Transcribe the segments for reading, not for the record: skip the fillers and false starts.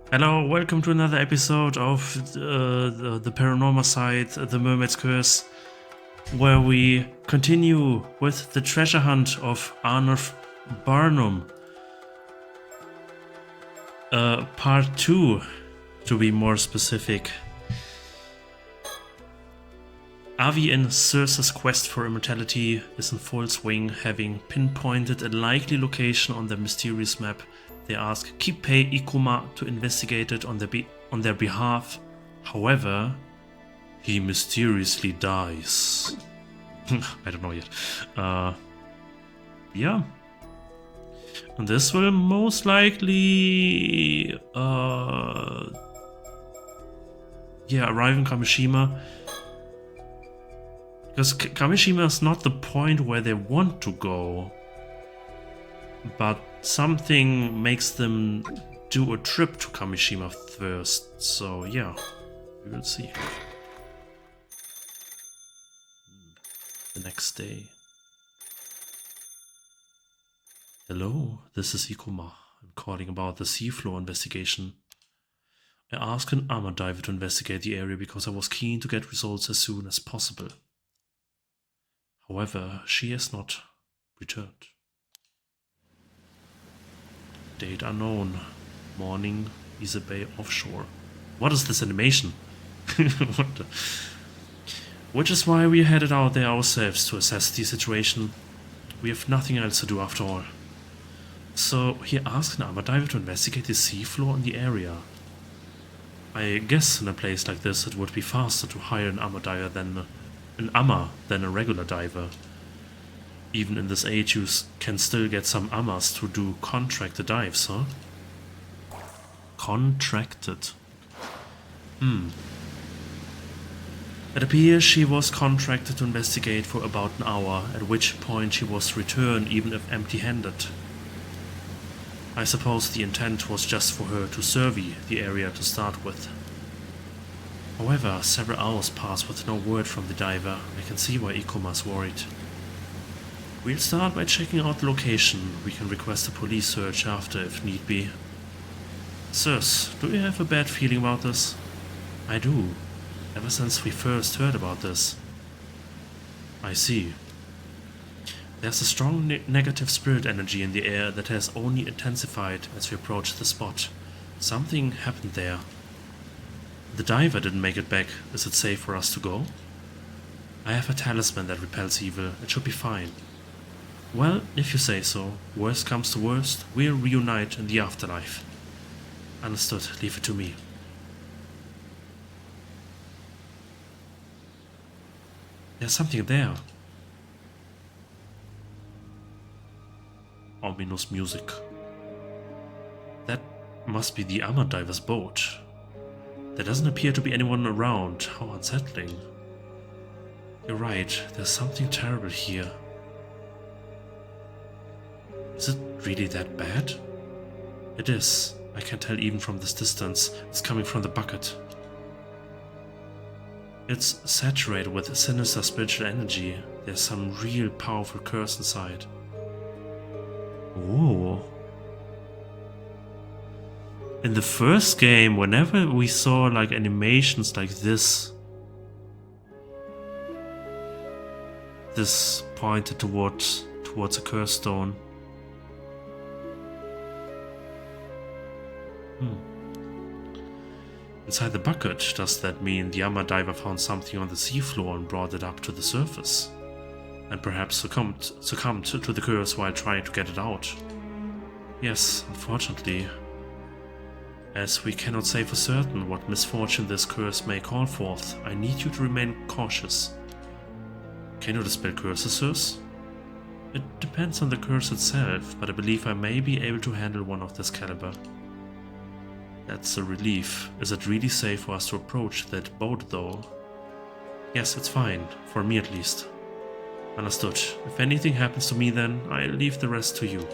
Hello, welcome to another episode of the Paranormasight, the Mermaid's Curse, where we continue with the treasure hunt of Arnold Barnum. Part 2, to be more specific. Avi and Circe's quest for immortality is in full swing, having pinpointed a likely location on their mysterious map. They ask Kippei Ikuma to investigate it on their behalf. However, he mysteriously dies. I don't know yet. Yeah. And this will most likely arrive in Kamishima. Because Kamishima is not the point where they want to go. But something makes them do a trip to Kamishima first. So yeah, we will see. The next day. Hello, this is Ikuma. I'm calling about the seafloor investigation. I asked an armor diver to investigate the area because I was keen to get results as soon as possible. However, she has not returned. Date unknown. Morning, Isa Bay offshore. What is this animation? What the? Which is why we headed out there ourselves to assess the situation. We have nothing else to do after all. So he asked an armor diver to investigate the seafloor in the area. I guess in a place like this it would be faster to hire an armor diver than a regular diver. Even in this age you can still get some amas to do contracted dives, huh? Contracted. It appears she was contracted to investigate for about an hour, at which point she was to return even if empty-handed. I suppose the intent was just for her to survey the area to start with. However, several hours pass with no word from the diver. I can see why Ikuma's worried. We'll start by checking out the location. We can request a police search after if need be. Sirs, do you have a bad feeling about this? I do. Ever since we first heard about this. I see. There's a strong negative spirit energy in the air that has only intensified as we approach the spot. Something happened there. The diver didn't make it back. Is it safe for us to go? I have a talisman that repels evil. It should be fine. Well, if you say so. Worst comes to worst, we'll reunite in the afterlife. Understood. Leave it to me. There's something there. Ominous music. That must be the armor diver's boat. There doesn't appear to be anyone around. How unsettling. You're right, there's something terrible here. Is it really that bad? It is. I can tell even from this distance. It's coming from the bucket. It's saturated with sinister spiritual energy. There's some real powerful curse inside. Ooh. In the first game, whenever we saw like animations like this pointed towards a curse stone. Inside the bucket, does that mean the armor diver found something on the seafloor and brought it up to the surface? And perhaps succumbed to the curse while trying to get it out? Yes, unfortunately. As we cannot say for certain what misfortune this curse may call forth, I need you to remain cautious. Can you dispel curses, sirs? It depends on the curse itself, but I believe I may be able to handle one of this caliber. That's a relief. Is it really safe for us to approach that boat, though? Yes, it's fine. For me, at least. Understood. If anything happens to me, then I'll leave the rest to you.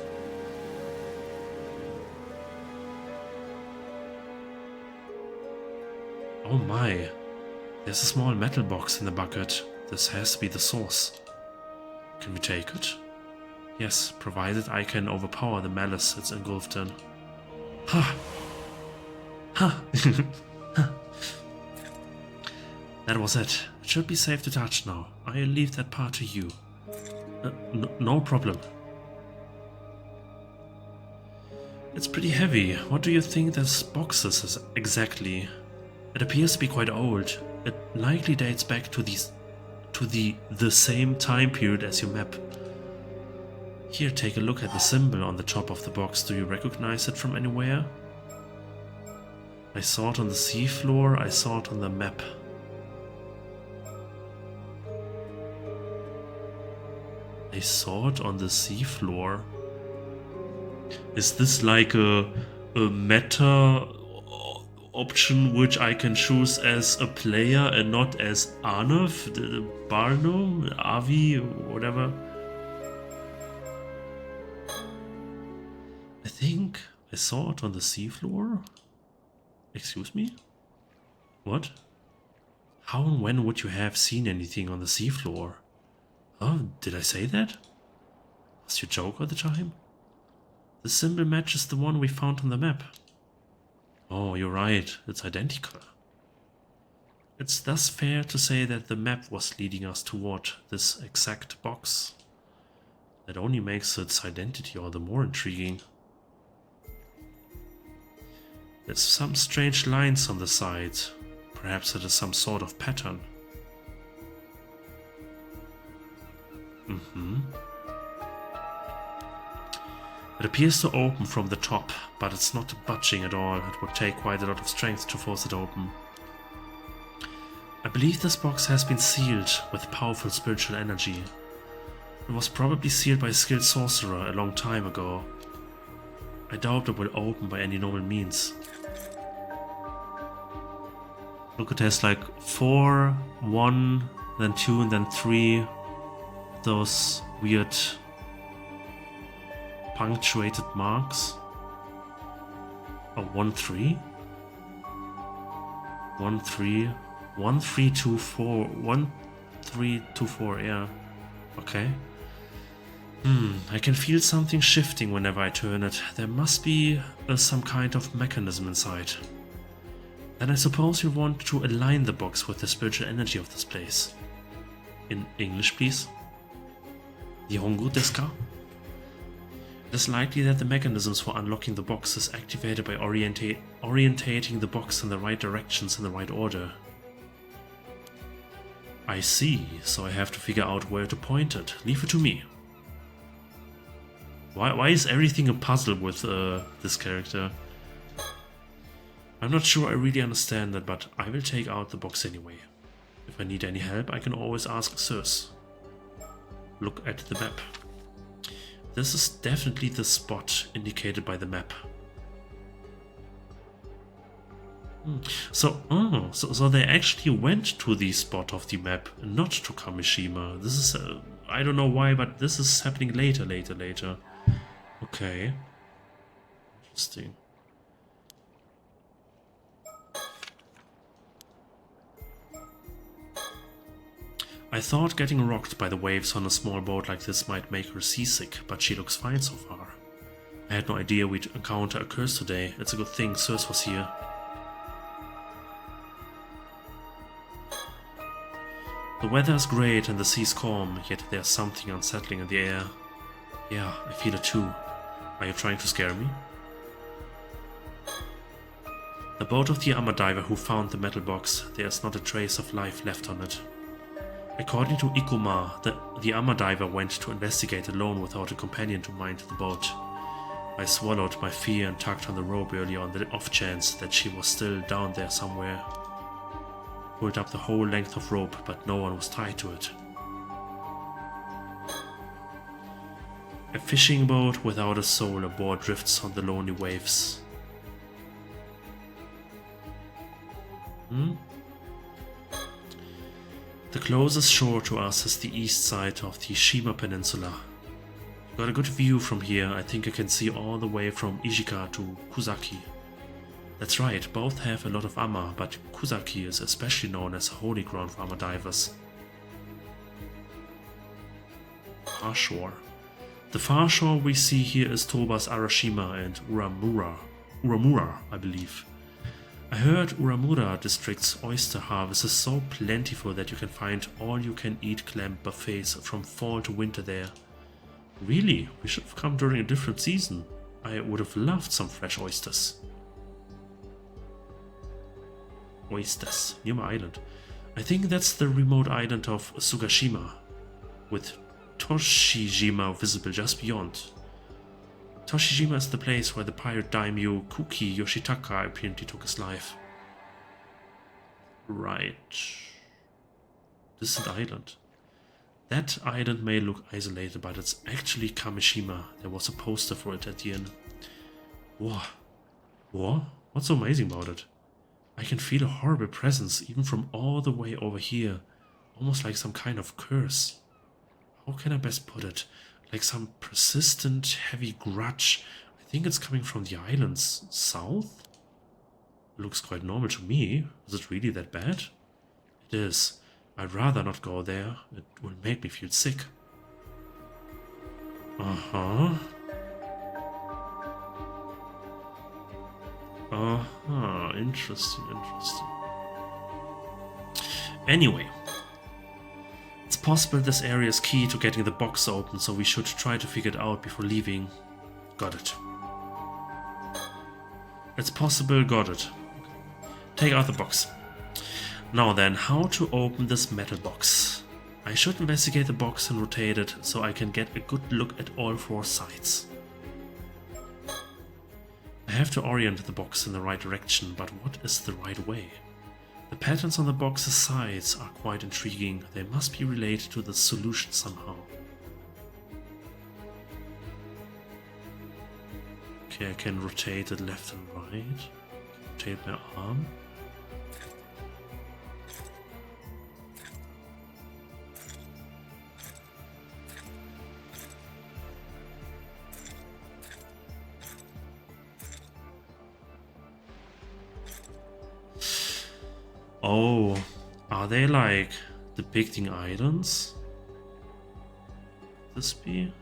Oh my. There's a small metal box in the bucket. This has to be the source. Can we take it? Yes, provided I can overpower the malice it's engulfed in. Ha! Ha! That was it. It should be safe to touch now. I'll leave that part to you. No problem. It's pretty heavy. What do you think this box is exactly? It appears to be quite old. It likely dates back to the same time period as your map. Here, take a look at the symbol on the top of the box. Do you recognize it from anywhere? I saw it on the seafloor. I saw it on the map. I saw it on the seafloor. Is this like a meta option which I can choose as a player and not as Arnav, Barno, Avi, whatever? I think I saw it on the seafloor. Excuse me? What? How and when would you have seen anything on the seafloor? Oh, did I say that? Was you joke at the time? The symbol matches the one we found on the map. Oh, you're right, it's identical. It's thus fair to say that the map was leading us toward this exact box. That only makes its identity all the more intriguing. There's some strange lines on the side. Perhaps it is some sort of pattern. It appears to open from the top, but it's not budging at all. It would take quite a lot of strength to force it open. I believe this box has been sealed with powerful spiritual energy. It was probably sealed by a skilled sorcerer a long time ago. I doubt it will open by any normal means. Look, it has like 4, 1, then 2, and then 3. Those weird punctuated marks. Oh, 1, 3? 1, 3, 1, 3, 2, 4, 1, 3, 2, 4, yeah. Okay. I can feel something shifting whenever I turn it. There must be some kind of mechanism inside. Then I suppose you want to align the box with the spiritual energy of this place. In English, please. Nihongo desu ka? It is likely that the mechanisms for unlocking the box is activated by orientating the box in the right directions in the right order. I see, so I have to figure out where to point it. Leave it to me. Why is everything a puzzle with this character? I'm not sure I really understand that, but I will take out the box anyway. If I need any help, I can always ask Circe. Look at the map. This is definitely the spot indicated by the map. So they actually went to the spot of the map, not to Kamishima. This is, I don't know why, but this is happening later. Okay. Interesting. I thought getting rocked by the waves on a small boat like this might make her seasick, but she looks fine so far. I had no idea we'd encounter a curse today. It's a good thing Circe was here. The weather is great and the sea's calm, yet there's something unsettling in the air. Yeah, I feel it too. Are you trying to scare me? The boat of the armor diver who found the metal box, there's not a trace of life left on it. According to Ikuma, the armor diver went to investigate alone without a companion to mind the boat. I swallowed my fear and tugged on the rope earlier on the off chance that she was still down there somewhere. Pulled up the whole length of rope, but no one was tied to it. A fishing boat without a soul aboard drifts on the lonely waves. The closest shore to us is the east side of the Shima Peninsula. Got a good view from here. I think I can see all the way from Ijika to Kusaki. That's right, both have a lot of armor, but Kusaki is especially known as a holy ground for armor divers. Far shore. The far shore we see here is Toba's Arashima and Uramura, I believe. I heard Uramura district's oyster harvest is so plentiful that you can find all-you-can-eat clam buffets from fall to winter there. Really? We should have come during a different season. I would have loved some fresh oysters. Oysters, near my island. I think that's the remote island of Sugashima, with Toshijima visible just beyond. Toshijima is the place where the pirate daimyo Kuki Yoshitaka apparently took his life. Right. Distant island. That island may look isolated, but it's actually Kamishima. There was a poster for it at the end. Whoa. What? What's so amazing about it? I can feel a horrible presence even from all the way over here. Almost like some kind of curse. How can I best put it? Like some persistent, heavy grudge. I think it's coming from the islands south? Looks quite normal to me. Is it really that bad? It is. I'd rather not go there. It will make me feel sick. Uh-huh. Uh-huh. Interesting, interesting. Anyway. It's possible this area is key to getting the box open, so we should try to figure it out before leaving. Got it. It's possible, got it. Take out the box. Now then, how to open this metal box? I should investigate the box and rotate it so I can get a good look at all four sides. I have to orient the box in the right direction, but what is the right way? The patterns on the box's sides are quite intriguing. They must be related to the solution somehow. Okay, I can rotate it left and right. Rotate my arm. Oh, are they like depicting islands? Could this be?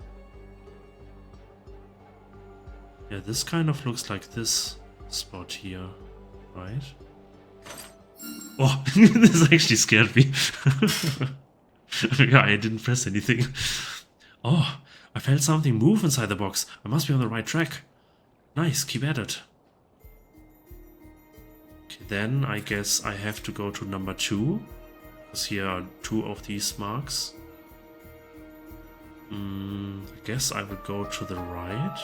Yeah, this kind of looks like this spot here, right? Oh, this actually scared me. Yeah, I didn't press anything. Oh, I felt something move inside the box. I must be on the right track. Nice, keep at it. Okay, then I guess I have to go to number 2. Because here are 2 of these marks. I guess I will go to the right.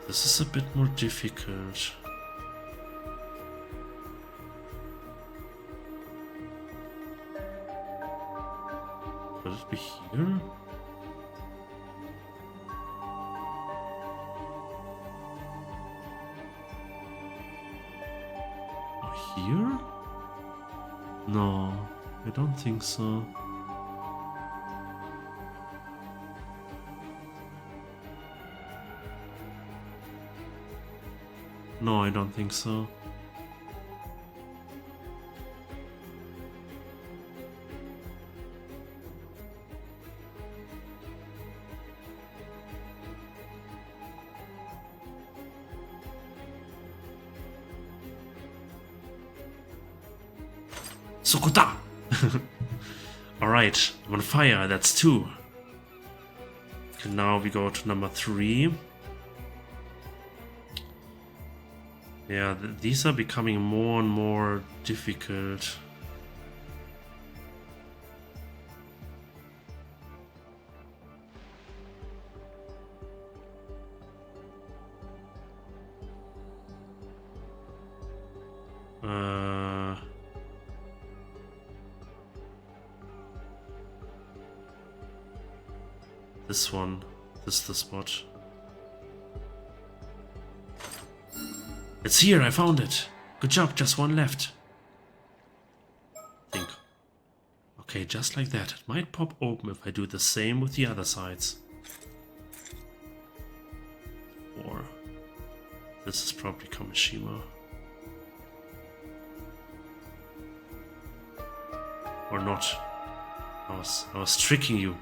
This is a bit more difficult. Could it be here? Or here? No, I don't think so. No, I don't think so. Sukuta! Alright, I'm on fire, that's 2. Okay, now we go to number 3. Yeah, these are becoming more and more difficult. This one, this is the spot. It's here, I found it. Good job, just one left. Think. Okay, just like that. It might pop open if I do the same with the other sides. Or this is probably Kamishima. Or not. I was tricking you.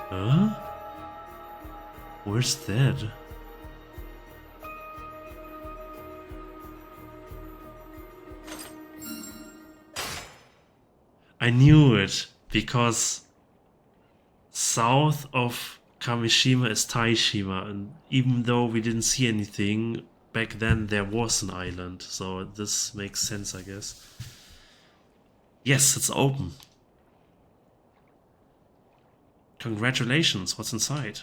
Huh? Where's that? I knew it, because south of Kamishima is Taishima, and even though we didn't see anything, back then there was an island, so this makes sense, I guess. Yes, it's open. Congratulations, what's inside?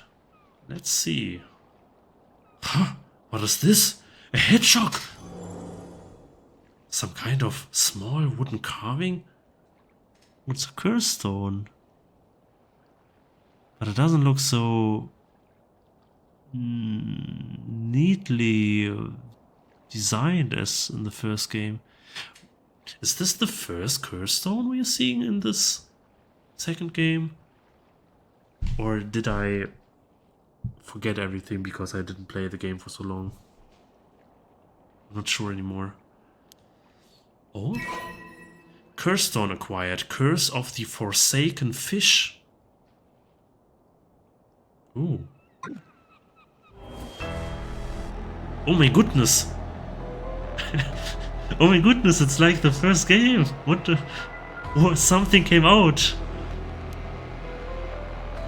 Let's see. Huh? What is this? A hedgehog! Some kind of small wooden carving? It's a curse stone. But it doesn't look so neatly designed as in the first game. Is this the first curse stone we are seeing in this second game? Or did I forget everything because I didn't play the game for so long? I'm not sure anymore. Oh? Curse stone acquired. Curse of the Forsaken Fish. Ooh. Oh my goodness. Oh my goodness, it's like the first game. What the... Oh, something came out.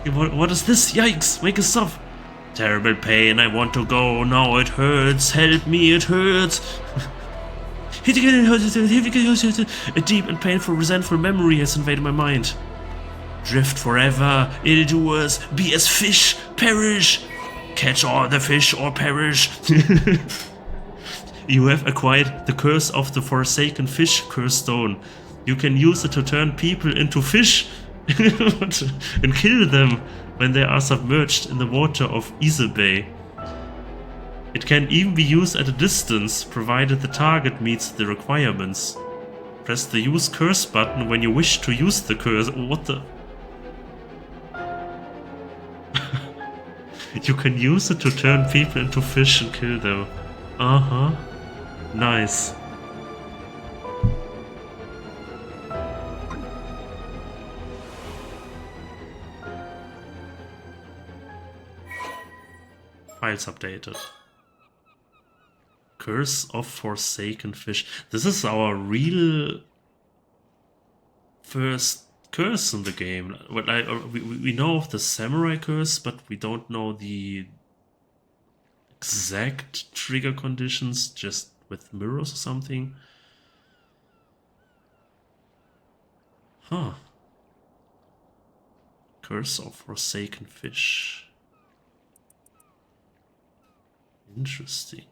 What is this? Yikes, wake us up. Terrible pain, I want to go. Now it hurts. Help me, it hurts. A deep and painful, resentful memory has invaded my mind. Drift forever, ill-doers, be as fish, perish. Catch all the fish or perish. You have acquired the curse of the Forsaken Fish curse stone. You can use it to turn people into fish and kill them when they are submerged in the water of Ise Bay. It can even be used at a distance, provided the target meets the requirements. Press the Use Curse button when you wish to use the curse. What the... You can use it to turn people into fish and kill them. Uh-huh. Nice. Files updated. Curse of Forsaken Fish. This is our real first curse in the game. We know of the samurai curse, but we don't know the exact trigger conditions, just with mirrors or something. Huh. Curse of Forsaken Fish. Interesting.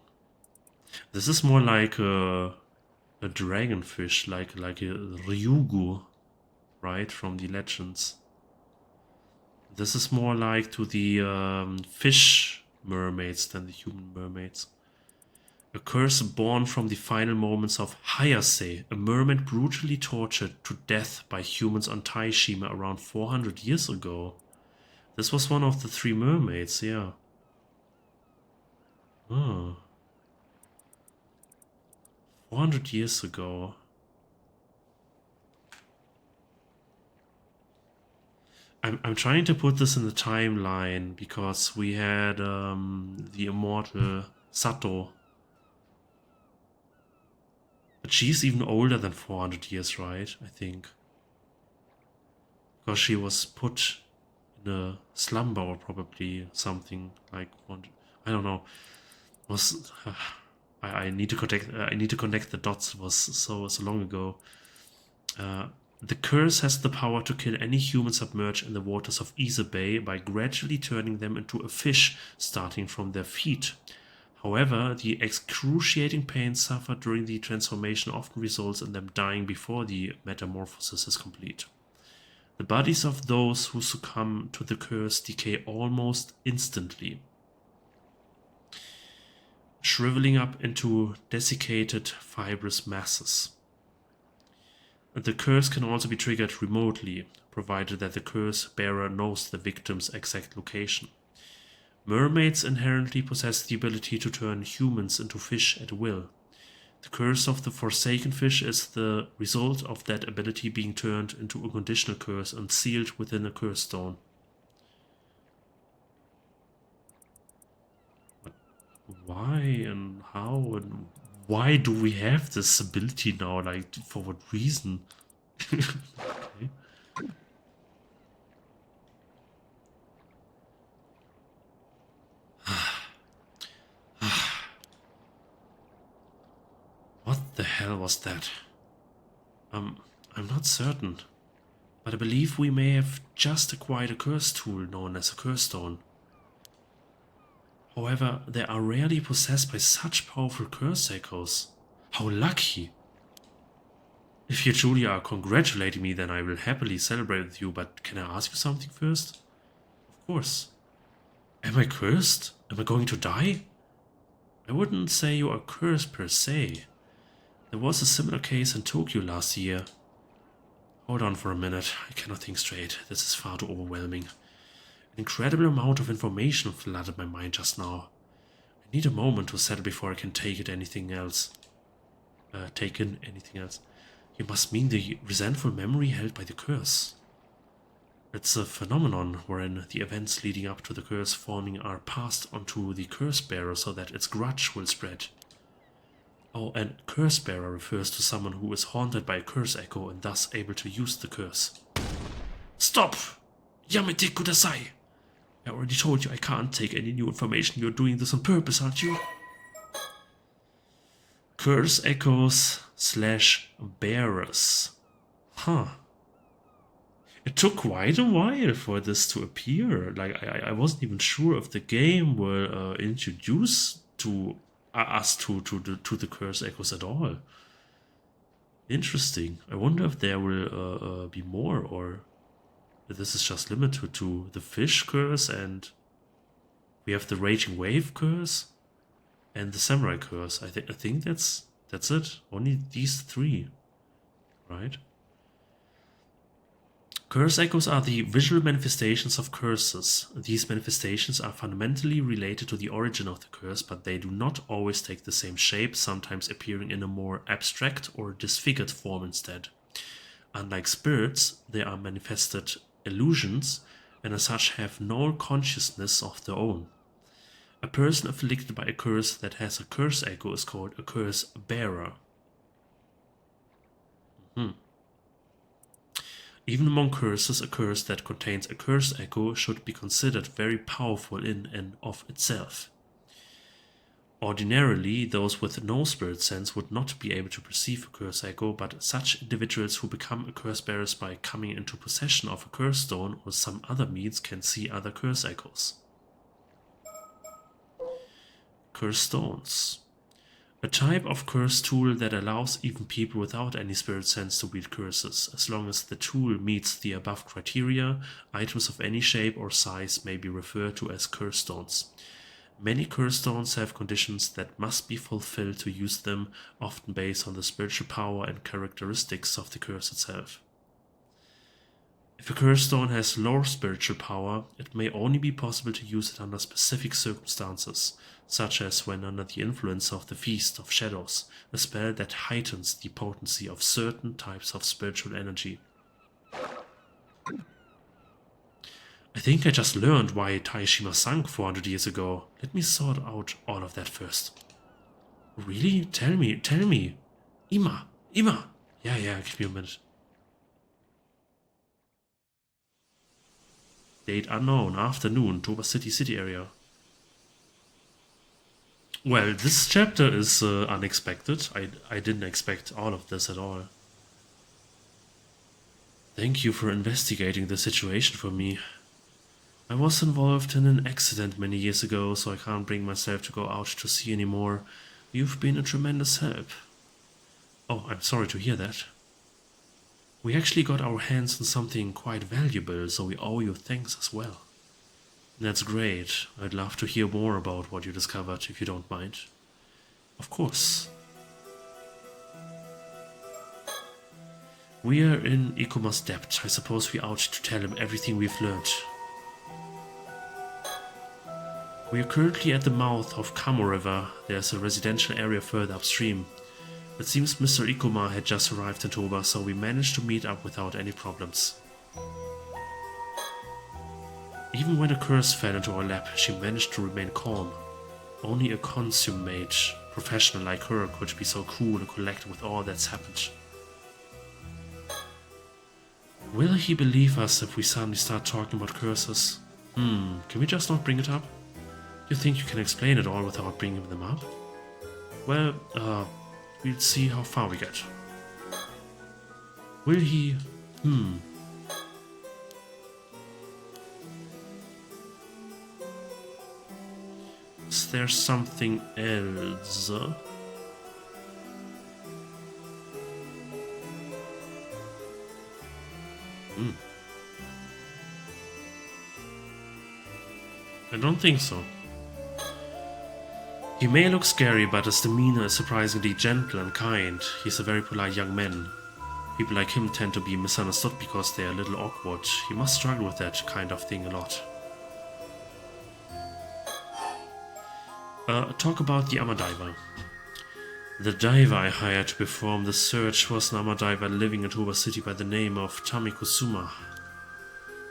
This is more like a dragonfish, like a Ryugu, right, from the legends. This is more like to the fish mermaids than the human mermaids. A curse born from the final moments of Hayase, a mermaid brutally tortured to death by humans on Taishima around 400 years ago. This was one of the 3 mermaids, yeah. Oh. 400 years ago. I'm trying to put this in the timeline because we had the immortal Sato. But she's even older than 400 years, right? I think. Because she was put in a slumber or probably something like one. I don't know. Was I need to connect the dots. It was so long ago. The curse has the power to kill any human submerged in the waters of Ise Bay by gradually turning them into a fish starting from their feet. However, the excruciating pain suffered during the transformation often results in them dying before the metamorphosis is complete. The bodies of those who succumb to the curse decay almost instantly, shriveling up into desiccated fibrous masses. The curse can also be triggered remotely, provided that the curse bearer knows the victim's exact location. Mermaids inherently possess the ability to turn humans into fish at will. The curse of the Forsaken Fish is the result of that ability being turned into a conditional curse and sealed within a curse stone. But why and how and why do we have this ability now? Like, for what reason? Okay. What the hell was that? I'm not certain, but I believe we may have just acquired a curse tool known as a curse stone. However, they are rarely possessed by such powerful curse echoes. How lucky! If you truly are congratulating me, then I will happily celebrate with you, but can I ask you something first? Of course. Am I cursed? Am I going to die? I wouldn't say you are cursed per se. There was a similar case in Tokyo last year. Hold on for a minute, I cannot think straight. This is far too overwhelming. An incredible amount of information flooded my mind just now. I need a moment to settle before I can take in anything else. You must mean the resentful memory held by the curse. It's a phenomenon wherein the events leading up to the curse forming are passed onto the curse bearer so that its grudge will spread. Oh, and curse bearer refers to someone who is haunted by a curse echo and thus able to use the curse. Stop! Yamete kudasai! I already told you I can't take any new information. You're doing this on purpose, aren't you? Curse echoes / bearers. Huh. It took quite a while for this to appear. Like, I wasn't even sure if the game will introduce to us to the curse echoes at all. Interesting. I wonder if there will be more, or if this is just limited to the fish curse, and we have the raging wave curse and the samurai curse. I think that's it. Only these three, right? Curse echoes are the visual manifestations of curses. These manifestations are fundamentally related to the origin of the curse, but they do not always take the same shape, sometimes appearing in a more abstract or disfigured form instead. Unlike spirits, they are manifested illusions and as such have no consciousness of their own. A person afflicted by a curse that has a curse echo is called a curse bearer. Even among curses, a curse that contains a curse echo should be considered very powerful in and of itself. Ordinarily, those with no spirit sense would not be able to perceive a curse echo, but such individuals who become a curse bearers by coming into possession of a curse stone or some other means can see other curse echoes. Curse stones. A type of curse tool that allows even people without any spirit sense to wield curses. As long as the tool meets the above criteria, items of any shape or size may be referred to as curse stones. Many curse stones have conditions that must be fulfilled to use them, often based on the spiritual power and characteristics of the curse itself. If a curse stone has low spiritual power, it may only be possible to use it under specific circumstances, such as when under the influence of the Feast of Shadows, a spell that heightens the potency of certain types of spiritual energy. I think I just learned why Taishima sank 400 years ago. Let me sort out all of that first. Really? Tell me. Ima! Yeah, give me a minute. Date unknown, afternoon, Toba City area. Well, this chapter is unexpected. I didn't expect all of this at all. Thank you for investigating the situation for me. I was involved in an accident many years ago, so I can't bring myself to go out to sea anymore. You've been a tremendous help. Oh, I'm sorry to hear that. We actually got our hands on something quite valuable, so we owe you thanks as well. That's great. I'd love to hear more about what you discovered, if you don't mind. Of course. We are in Ikuma's debt. I suppose we ought to tell him everything we've learned. We are currently at the mouth of Kamo River. There's a residential area further upstream. It seems Mr. Ikuma had just arrived in Toba, so we managed to meet up without any problems. Even when a curse fell into our lap, she managed to remain calm. Only a consummate professional like her could be so cool and collected with all that's happened. Will he believe us if we suddenly start talking about curses? Can we just not bring it up? You think you can explain it all without bringing them up? Well, we'll see how far we get. Will he... Is there something else? I don't think so. He may look scary, but his demeanor is surprisingly gentle and kind. He's a very polite young man. People like him tend to be misunderstood because they're a little awkward. He must struggle with that kind of thing a lot. Talk about the armor diver. The diver I hired to perform the search was an armor diver living in Toba City by the name of Tamikusuma.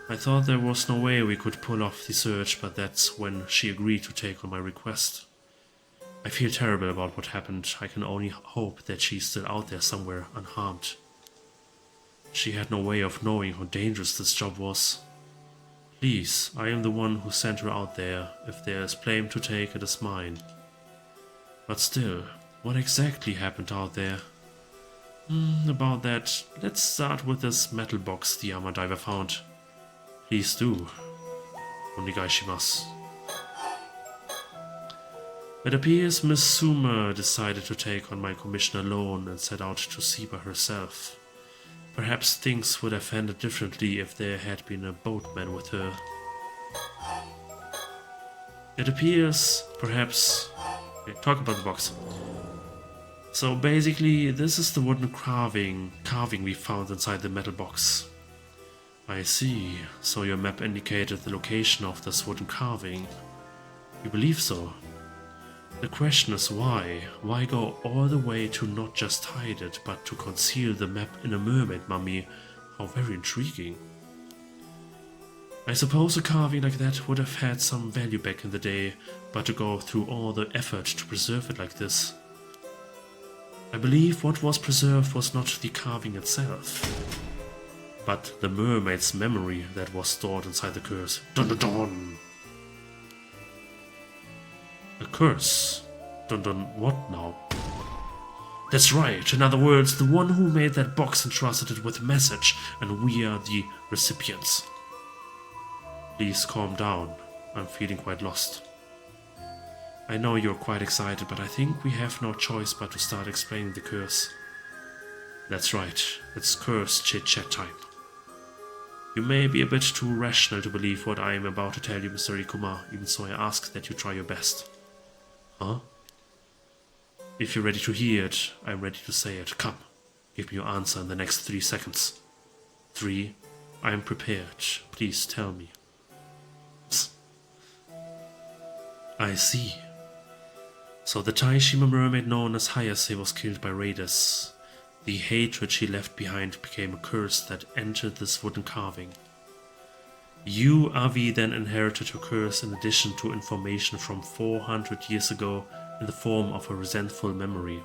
I thought there was no way we could pull off the search, but that's when she agreed to take on my request. I feel terrible about what happened. I can only hope that she's still out there somewhere unharmed. She had no way of knowing how dangerous this job was. Please, I am the one who sent her out there. If there is blame to take, it is mine. But still, what exactly happened out there? About that, let's start with this metal box the armor diver found. Please do. Onegaishimasu. It appears Miss Suma decided to take on my commission alone and set out to see by herself. Perhaps things would have ended differently if there had been a boatman with her. It appears, perhaps... Okay, talk about the box. So basically, this is the wooden carving we found inside the metal box. I see. So your map indicated the location of this wooden carving. You believe so? The question is why? Why go all the way to not just hide it, but to conceal the map in a mermaid mummy? How very intriguing. I suppose a carving like that would have had some value back in the day, but to go through all the effort to preserve it like this. I believe what was preserved was not the carving itself, but the mermaid's memory that was stored inside the curse. Dun dun dun! A curse? Dun dun what now? That's right, in other words, the one who made that box entrusted it with a message, and we are the recipients. Please calm down, I'm feeling quite lost. I know you're quite excited, but I think we have no choice but to start explaining the curse. That's right, it's curse chit-chat time. You may be a bit too rational to believe what I am about to tell you, Mr. Ikuma, even so I ask that you try your best. Huh? If you're ready to hear it, I'm ready to say it. Come, give me your answer in the next 3 seconds. 3. I am prepared. Please tell me. Psst. I see. So the Taishima mermaid known as Hayase was killed by raiders. The hatred she left behind became a curse that entered this wooden carving. You, Avi, then inherited her curse in addition to information from 400 years ago in the form of a resentful memory.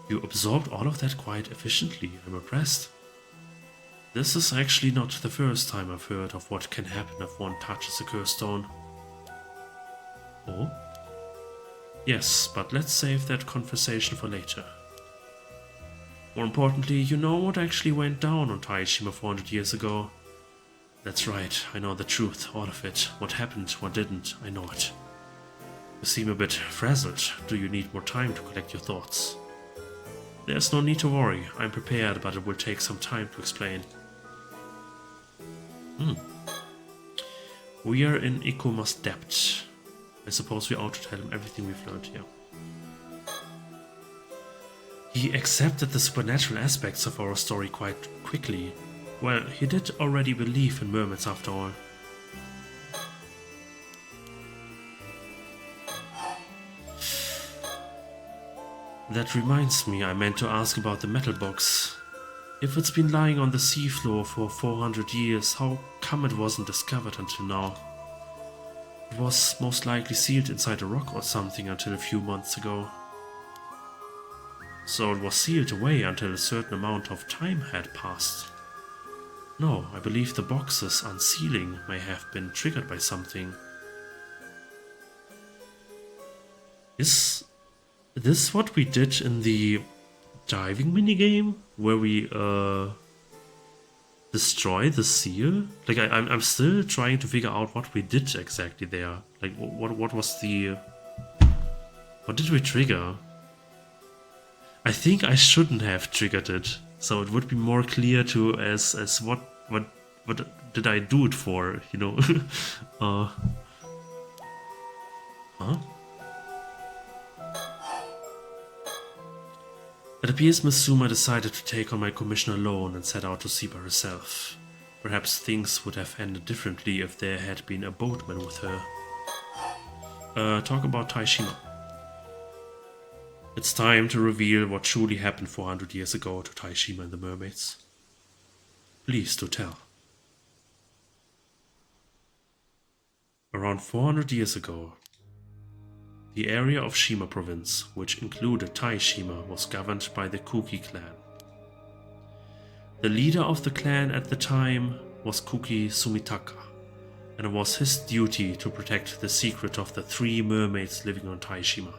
You absorbed all of that quite efficiently, I'm impressed. This is actually not the first time I've heard of what can happen if one touches a curse stone. Oh? Yes, but let's save that conversation for later. More importantly, you know what actually went down on Taishima 400 years ago? That's right, I know the truth, all of it. What happened, what didn't, I know it. You seem a bit frazzled. Do you need more time to collect your thoughts? There's no need to worry. I'm prepared, but it will take some time to explain. We are in Ikuma's debt. I suppose we ought to tell him everything we've learned here. He accepted the supernatural aspects of our story quite quickly. Well, he did already believe in mermaids after all. That reminds me, I meant to ask about the metal box. If it's been lying on the seafloor for 400 years, how come it wasn't discovered until now? It was most likely sealed inside a rock or something until a few months ago. So it was sealed away until a certain amount of time had passed. No, I believe the box's unsealing may have been triggered by something. Is this what we did in the diving minigame? Where we destroy the seal? Like I'm still trying to figure out what we did exactly there. Like what was the... What did we trigger? I think I shouldn't have triggered it, so it would be more clear to as what did I do it for, you know? Huh? It appears Miss Suma decided to take on my commission alone and set out to sea by herself. Perhaps things would have ended differently if there had been a boatman with her. Talk about Taishima. It's time to reveal what truly happened 400 years ago to Taishima and the mermaids. Please do tell. Around 400 years ago, the area of Shima province, which included Taishima, was governed by the Kuki clan. The leader of the clan at the time was Kuki Sumitaka, and it was his duty to protect the secret of the 3 mermaids living on Taishima.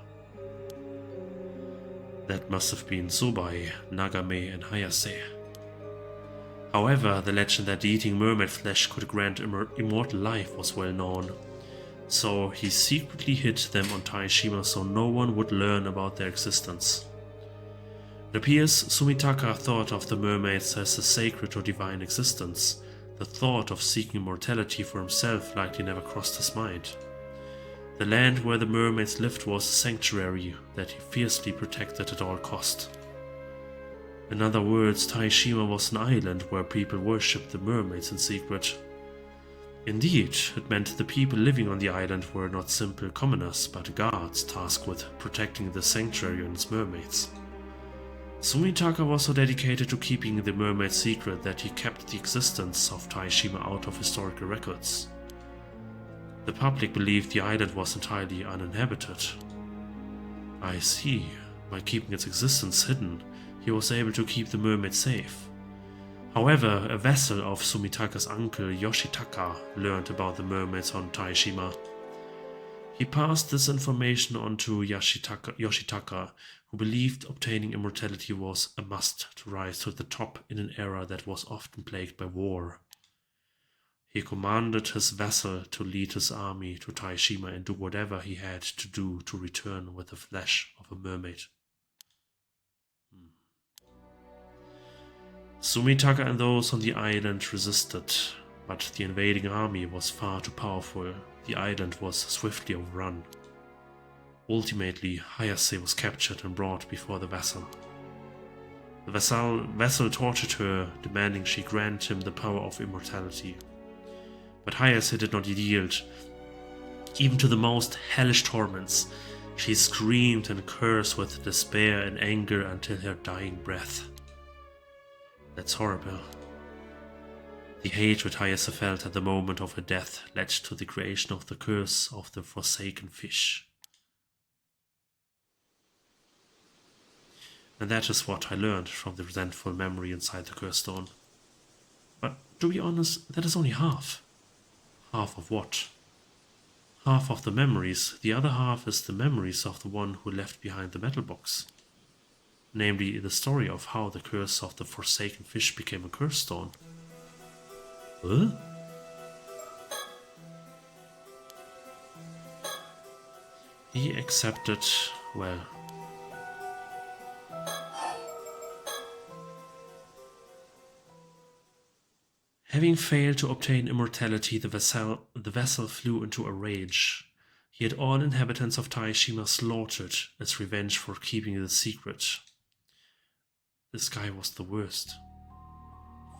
That must have been Sobai, Nagame, and Hayase. However, the legend that eating mermaid flesh could grant immortal life was well known, so he secretly hid them on Taishima so no one would learn about their existence. It appears Sumitaka thought of the mermaids as a sacred or divine existence. The thought of seeking immortality for himself likely never crossed his mind. The land where the mermaids lived was a sanctuary that he fiercely protected at all cost. In other words, Taishima was an island where people worshipped the mermaids in secret. Indeed, it meant the people living on the island were not simple commoners, but guards tasked with protecting the sanctuary and its mermaids. Sumitaka was so dedicated to keeping the mermaid secret that he kept the existence of Taishima out of historical records. The public believed the island was entirely uninhabited. I see. By keeping its existence hidden, he was able to keep the mermaid safe. However, a vessel of Sumitaka's uncle Yoshitaka learned about the mermaids on Taishima. He passed this information on to Yoshitaka, who believed obtaining immortality was a must to rise to the top in an era that was often plagued by war. He commanded his vessel to lead his army to Taishima and do whatever he had to do to return with the flesh of a mermaid. Sumitaka and those on the island resisted, but the invading army was far too powerful. The island was swiftly overrun. Ultimately, Hayase was captured and brought before the vessel. The vessel tortured her, demanding she grant him the power of immortality. But Hayase did not yield. Even to the most hellish torments, she screamed and cursed with despair and anger until her dying breath. That's horrible. The hatred Hayase felt at the moment of her death led to the creation of the curse of the forsaken fish. And that is what I learned from the resentful memory inside the curse stone. But to be honest, that is only half. Half of what? Half of the memories. The other half is the memories of the one who left behind the metal box. Namely, the story of how the curse of the forsaken fish became a curse stone. Huh? He accepted, well... Having failed to obtain immortality, the vessel flew into a rage. He had all inhabitants of Taishima slaughtered as revenge for keeping the secret. This guy was the worst.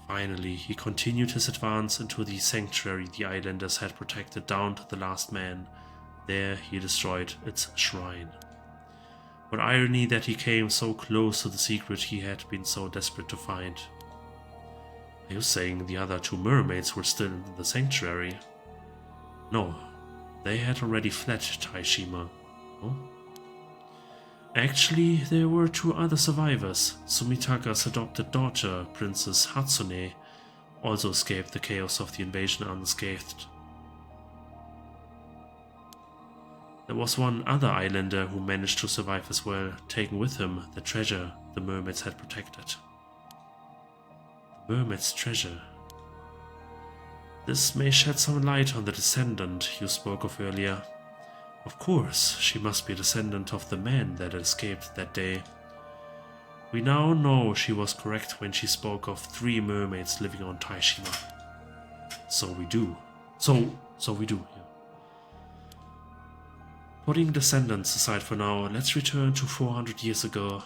Finally, he continued his advance into the sanctuary the islanders had protected down to the last man. There he destroyed its shrine. What irony that he came so close to the secret he had been so desperate to find. Are you saying the other two mermaids were still in the sanctuary? No, they had already fled Taishima. Oh? Actually, there were two other survivors. Sumitaka's adopted daughter, Princess Hatsune, also escaped the chaos of the invasion unscathed. There was one other islander who managed to survive as well, taking with him the treasure the mermaids had protected. The mermaid's treasure. This may shed some light on the descendant you spoke of earlier. Of course, she must be a descendant of the man that escaped that day. We now know she was correct when she spoke of 3 mermaids living on Taishima. So we do. So we do, yeah. Putting descendants aside for now, let's return to 400 years ago.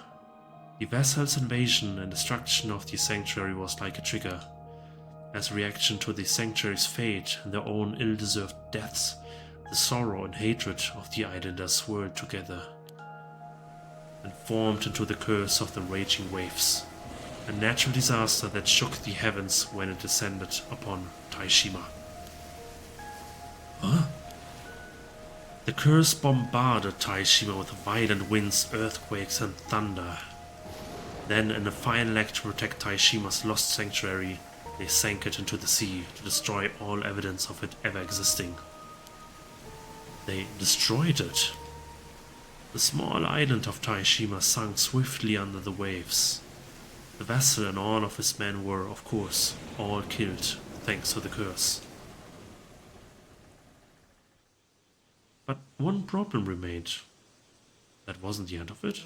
The vessel's invasion and destruction of the sanctuary was like a trigger. As a reaction to the sanctuary's fate and their own ill-deserved deaths, the sorrow and hatred of the islanders swirled together and formed into the curse of the raging waves, a natural disaster that shook the heavens when it descended upon Taishima. Huh? The curse bombarded Taishima with violent winds, earthquakes and thunder. Then, in a final act to protect Taishima's lost sanctuary, they sank it into the sea to destroy all evidence of it ever existing. They destroyed it. The small island of Taishima sank swiftly under the waves. The vessel and all of his men were, of course, all killed thanks to the curse. But one problem remained. That wasn't the end of it.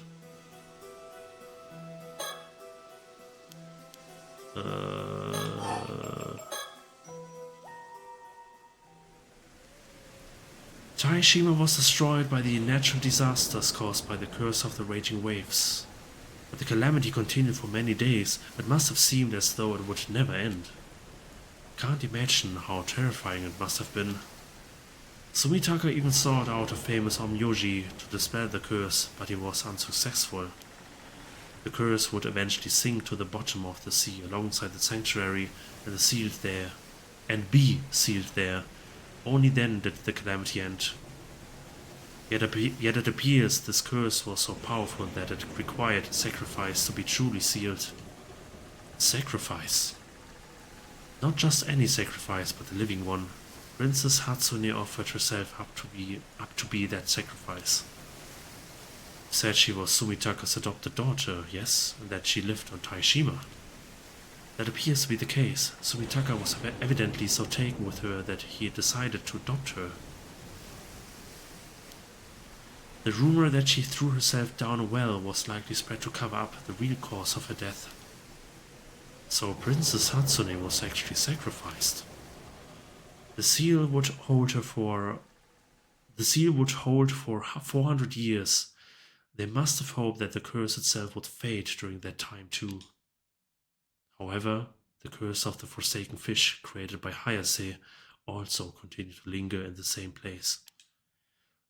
Taishima was destroyed by the natural disasters caused by the curse of the raging waves. But the calamity continued for many days. It must have seemed as though it would never end. Can't imagine how terrifying it must have been. Sumitaka even sought out a famous Omyoji to dispel the curse, but he was unsuccessful. The curse would eventually sink to the bottom of the sea alongside the sanctuary and be sealed there. Only then did the calamity end. Yet it appears this curse was so powerful that it required sacrifice to be truly sealed. Sacrifice? Not just any sacrifice, but a living one. Princess Hatsune offered herself up to be that sacrifice. Said she was Sumitaka's adopted daughter, yes, and that she lived on Taishima. That appears to be the case. Sumitaka was evidently so taken with her that he had decided to adopt her. The rumor that she threw herself down a well was likely spread to cover up the real cause of her death. So Princess Hatsune was actually sacrificed. The seal would hold for 400 years. They must have hoped that the curse itself would fade during that time too. However, the curse of the forsaken fish created by Hayase also continued to linger in the same place.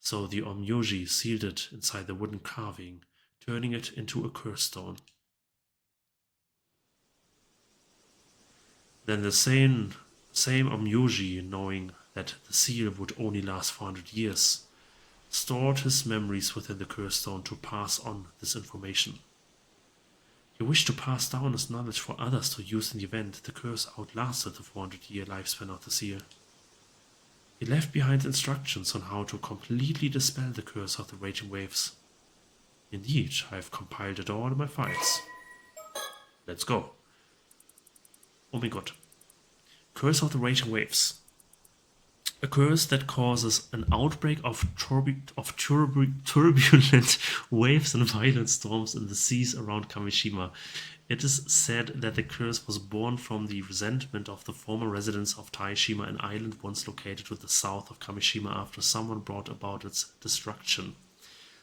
So the Omyoji sealed it inside the wooden carving, turning it into a curse stone. Then the same Omyoji, knowing that the seal would only last 400 years, stored his memories within the curse stone to pass on this information. He wished to pass down his knowledge for others to use in the event the curse outlasted the 400-year lifespan of the seal. He left behind instructions on how to completely dispel the curse of the raging waves. Indeed, I have compiled it all in my files. Let's go. Oh my god. Curse of the raging waves. A curse that causes an outbreak of turbulent waves and violent storms in the seas around Kamishima. It is said that the curse was born from the resentment of the former residents of Taishima, an island once located to the south of Kamishima, after someone brought about its destruction.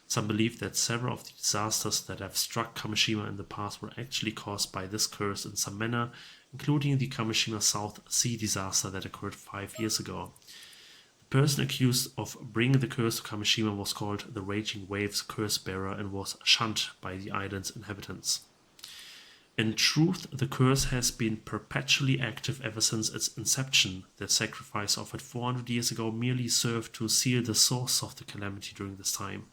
Some believe that several of the disasters that have struck Kamishima in the past were actually caused by this curse in some manner, including the Kamishima South Sea disaster that occurred 5 years ago. The person accused of bringing the curse to Kamishima was called the Raging Waves Curse Bearer and was shunned by the island's inhabitants. In truth, the curse has been perpetually active ever since its inception. The sacrifice offered 400 years ago merely served to seal the source of the calamity during this time.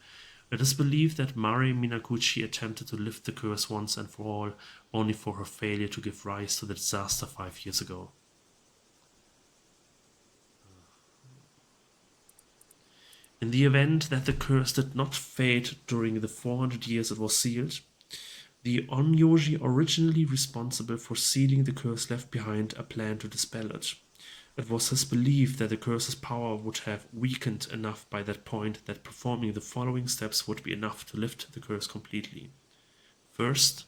It is believed that Mare Minakuchi attempted to lift the curse once and for all, only for her failure to give rise to the disaster 5 years ago. In the event that the curse did not fade during the 400 years it was sealed, the Onmyoji originally responsible for sealing the curse left behind a plan to dispel it. It was his belief that the curse's power would have weakened enough by that point that performing the following steps would be enough to lift the curse completely. First,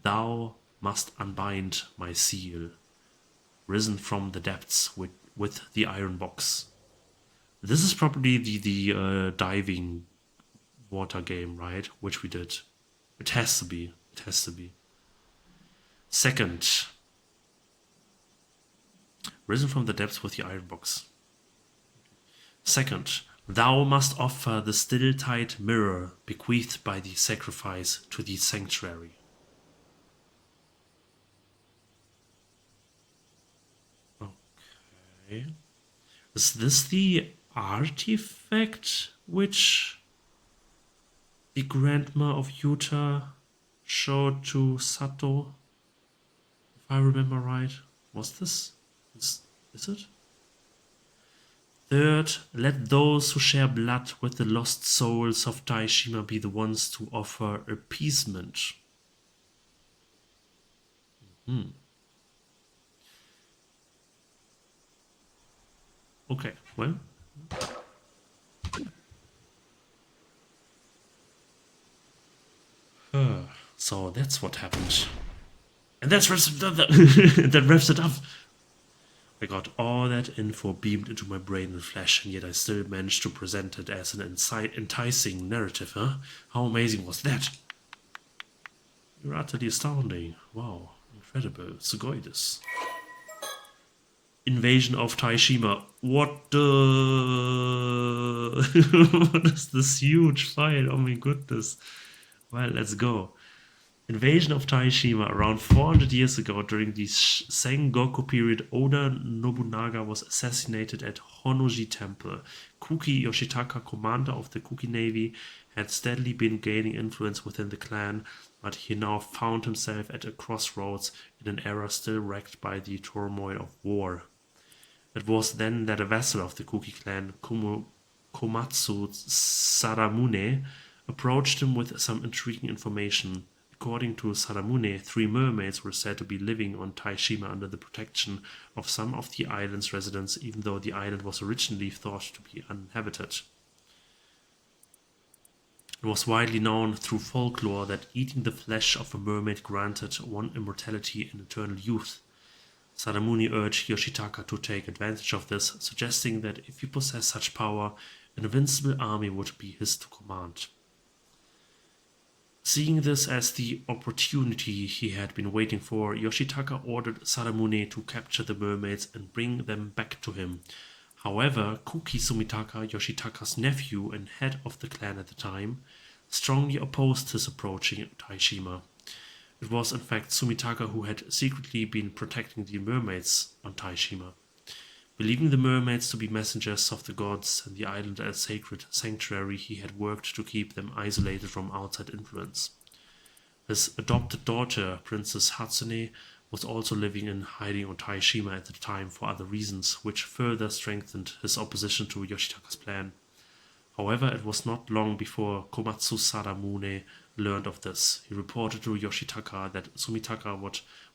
thou must unbind my seal, risen from the depths with the iron box. This is probably the diving water game, right? Which we did. It has to be. It has to be. Second, risen from the depths with the iron box. Second, thou must offer the still-tide mirror bequeathed by the sacrifice to the sanctuary. Okay. Is this the artifact which the Grandma of Utah showed to Sato? If I remember right. Was this? Is it? Third, let those who share blood with the lost souls of Taishima be the ones to offer appeasement. Okay, well. So that's what happened. And that wraps it up. I got all that info beamed into my brain and flesh, and yet I still managed to present it as an enticing narrative, huh? How amazing was that? You're utterly astounding. Wow, incredible. Sugoides. Invasion of Taishima. What the... What is this huge file? Oh my goodness. Well, let's go. Invasion of Taishima. Around 400 years ago, during the Sengoku period, Oda Nobunaga was assassinated at Honnoji Temple. Kuki Yoshitaka, commander of the Kuki Navy, had steadily been gaining influence within the clan, but he now found himself at a crossroads in an era still wrecked by the turmoil of war. It was then that a vassal of the Kuki clan, Komatsu Sadamune, approached him with some intriguing information. According to Sadamune, 3 mermaids were said to be living on Taishima under the protection of some of the island's residents, even though the island was originally thought to be uninhabited. It was widely known through folklore that eating the flesh of a mermaid granted one immortality and eternal youth. Sadamune urged Yoshitaka to take advantage of this, suggesting that if he possessed such power, an invincible army would be his to command. Seeing this as the opportunity he had been waiting for, Yoshitaka ordered Sadamune to capture the mermaids and bring them back to him. However, Kuki Sumitaka, Yoshitaka's nephew and head of the clan at the time, strongly opposed his approaching Taishima. It was in fact Sumitaka who had secretly been protecting the mermaids on Taishima. Believing the mermaids to be messengers of the gods and the island as sacred sanctuary, he had worked to keep them isolated from outside influence. His adopted daughter, Princess Hatsune, was also living in hiding on Taishima at the time for other reasons, which further strengthened his opposition to Yoshitaka's plan. However, it was not long before Komatsu Sadamune learned of this. He reported to Yoshitaka that Sumitaka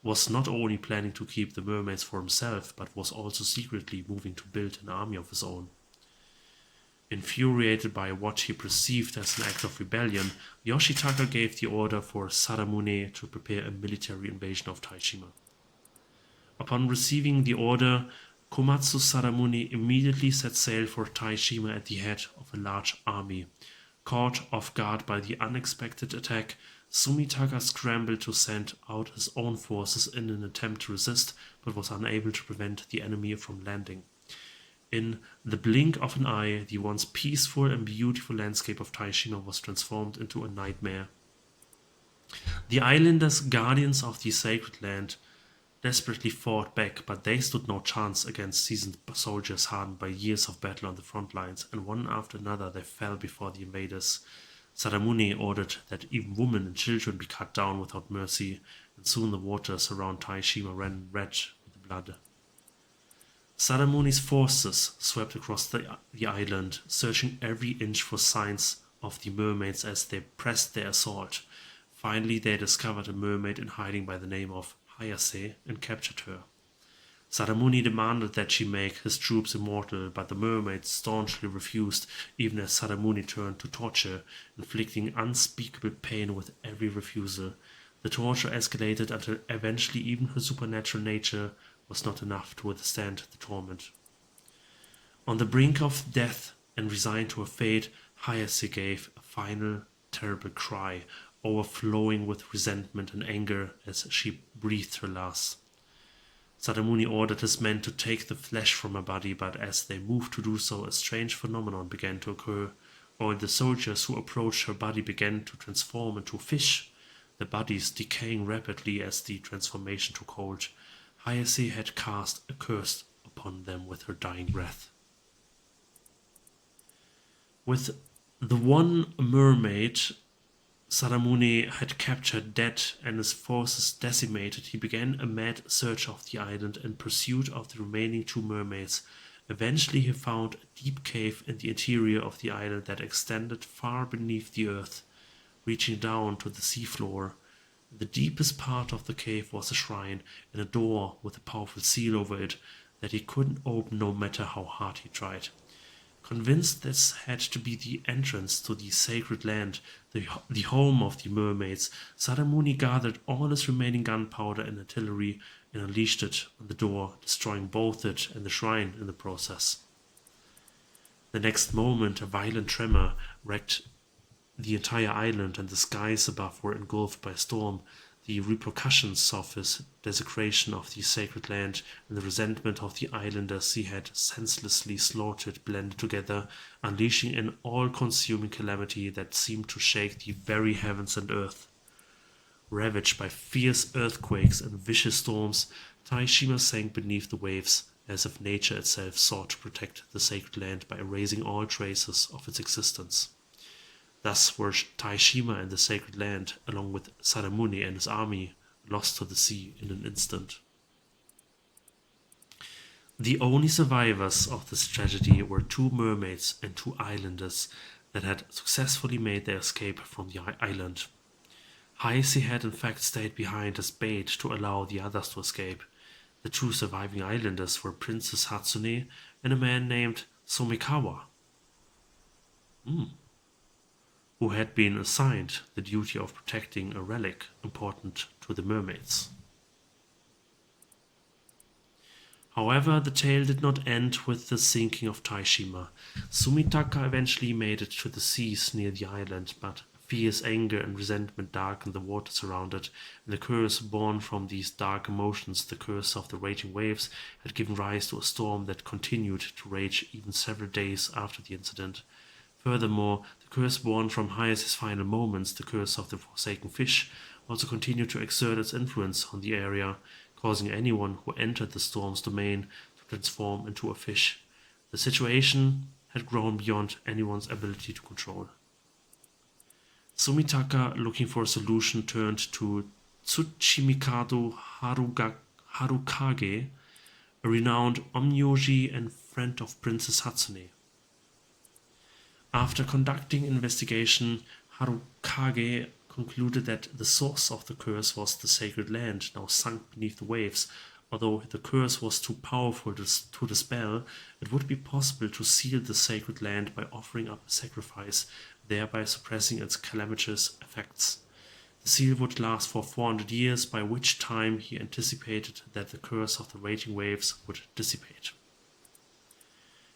was not only planning to keep the mermaids for himself, but was also secretly moving to build an army of his own. Infuriated by what he perceived as an act of rebellion, Yoshitaka gave the order for Sadamune to prepare a military invasion of Taishima. Upon receiving the order, Komatsu Sadamune immediately set sail for Taishima at the head of a large army. Caught off guard by the unexpected attack, Sumitaka scrambled to send out his own forces in an attempt to resist, but was unable to prevent the enemy from landing. In the blink of an eye, the once peaceful and beautiful landscape of Taishima was transformed into a nightmare. The islanders, guardians of the sacred land, desperately fought back, but they stood no chance against seasoned soldiers hardened by years of battle on the front lines, and one after another they fell before the invaders. Sadamuni ordered that even women and children be cut down without mercy, and soon the waters around Taishima ran red with blood. Sadamuni's forces swept across the island, searching every inch for signs of the mermaids as they pressed their assault. Finally, they discovered a mermaid in hiding by the name of Hayase and captured her. Sadamuni demanded that she make his troops immortal, but the mermaid staunchly refused, even as Sadamuni turned to torture, inflicting unspeakable pain with every refusal. The torture escalated until eventually even her supernatural nature was not enough to withstand the torment. On the brink of death and resigned to her fate, Hayase gave a final terrible cry, overflowing with resentment and anger as she breathed her last. Sadamuni ordered his men to take the flesh from her body, but as they moved to do so, a strange phenomenon began to occur. All the soldiers who approached her body began to transform into fish, their bodies decaying rapidly as the transformation took hold. Hayase had cast a curse upon them with her dying breath. With the one mermaid Sadamuni had captured dead and his forces decimated, he began a mad search of the island in pursuit of the remaining two mermaids. Eventually he found a deep cave in the interior of the island that extended far beneath the earth, reaching down to the seafloor. In the deepest part of the cave was a shrine and a door with a powerful seal over it that he couldn't open no matter how hard he tried. Convinced this had to be the entrance to the sacred land, the home of the mermaids, Sadamuni gathered all his remaining gunpowder and artillery and unleashed it on the door, destroying both it and the shrine in the process. The next moment, a violent tremor wrecked the entire island, and the skies above were engulfed by a storm. The repercussions of his desecration of the sacred land and the resentment of the islanders he had senselessly slaughtered blended together, unleashing an all-consuming calamity that seemed to shake the very heavens and earth. Ravaged by fierce earthquakes and vicious storms, Taishima sank beneath the waves, as if nature itself sought to protect the sacred land by erasing all traces of its existence. Thus were Taishima and the sacred land, along with Sadamuni and his army, lost to the sea in an instant. The only survivors of this tragedy were two mermaids and two islanders that had successfully made their escape from the island. Hayase had in fact stayed behind as bait to allow the others to escape. The two surviving islanders were Princess Hatsune and a man named Somikawa, who had been assigned the duty of protecting a relic important to the mermaids. However, the tale did not end with the sinking of Taishima. Sumitaka eventually made it to the seas near the island, but fierce anger and resentment darkened the waters around it, and the curse born from these dark emotions, the curse of the raging waves, had given rise to a storm that continued to rage even several days after the incident. Furthermore, the curse born from Hayase's final moments, the curse of the forsaken fish, also continued to exert its influence on the area, causing anyone who entered the storm's domain to transform into a fish. The situation had grown beyond anyone's ability to control. Sumitaka, looking for a solution, turned to Tsuchimikado Harukage, a renowned onmyoji and friend of Princess Hatsune. After conducting investigation, Harukage concluded that the source of the curse was the sacred land, now sunk beneath the waves. Although the curse was too powerful to dispel, it would be possible to seal the sacred land by offering up a sacrifice, thereby suppressing its calamitous effects. The seal would last for 400 years, by which time he anticipated that the curse of the raging waves would dissipate.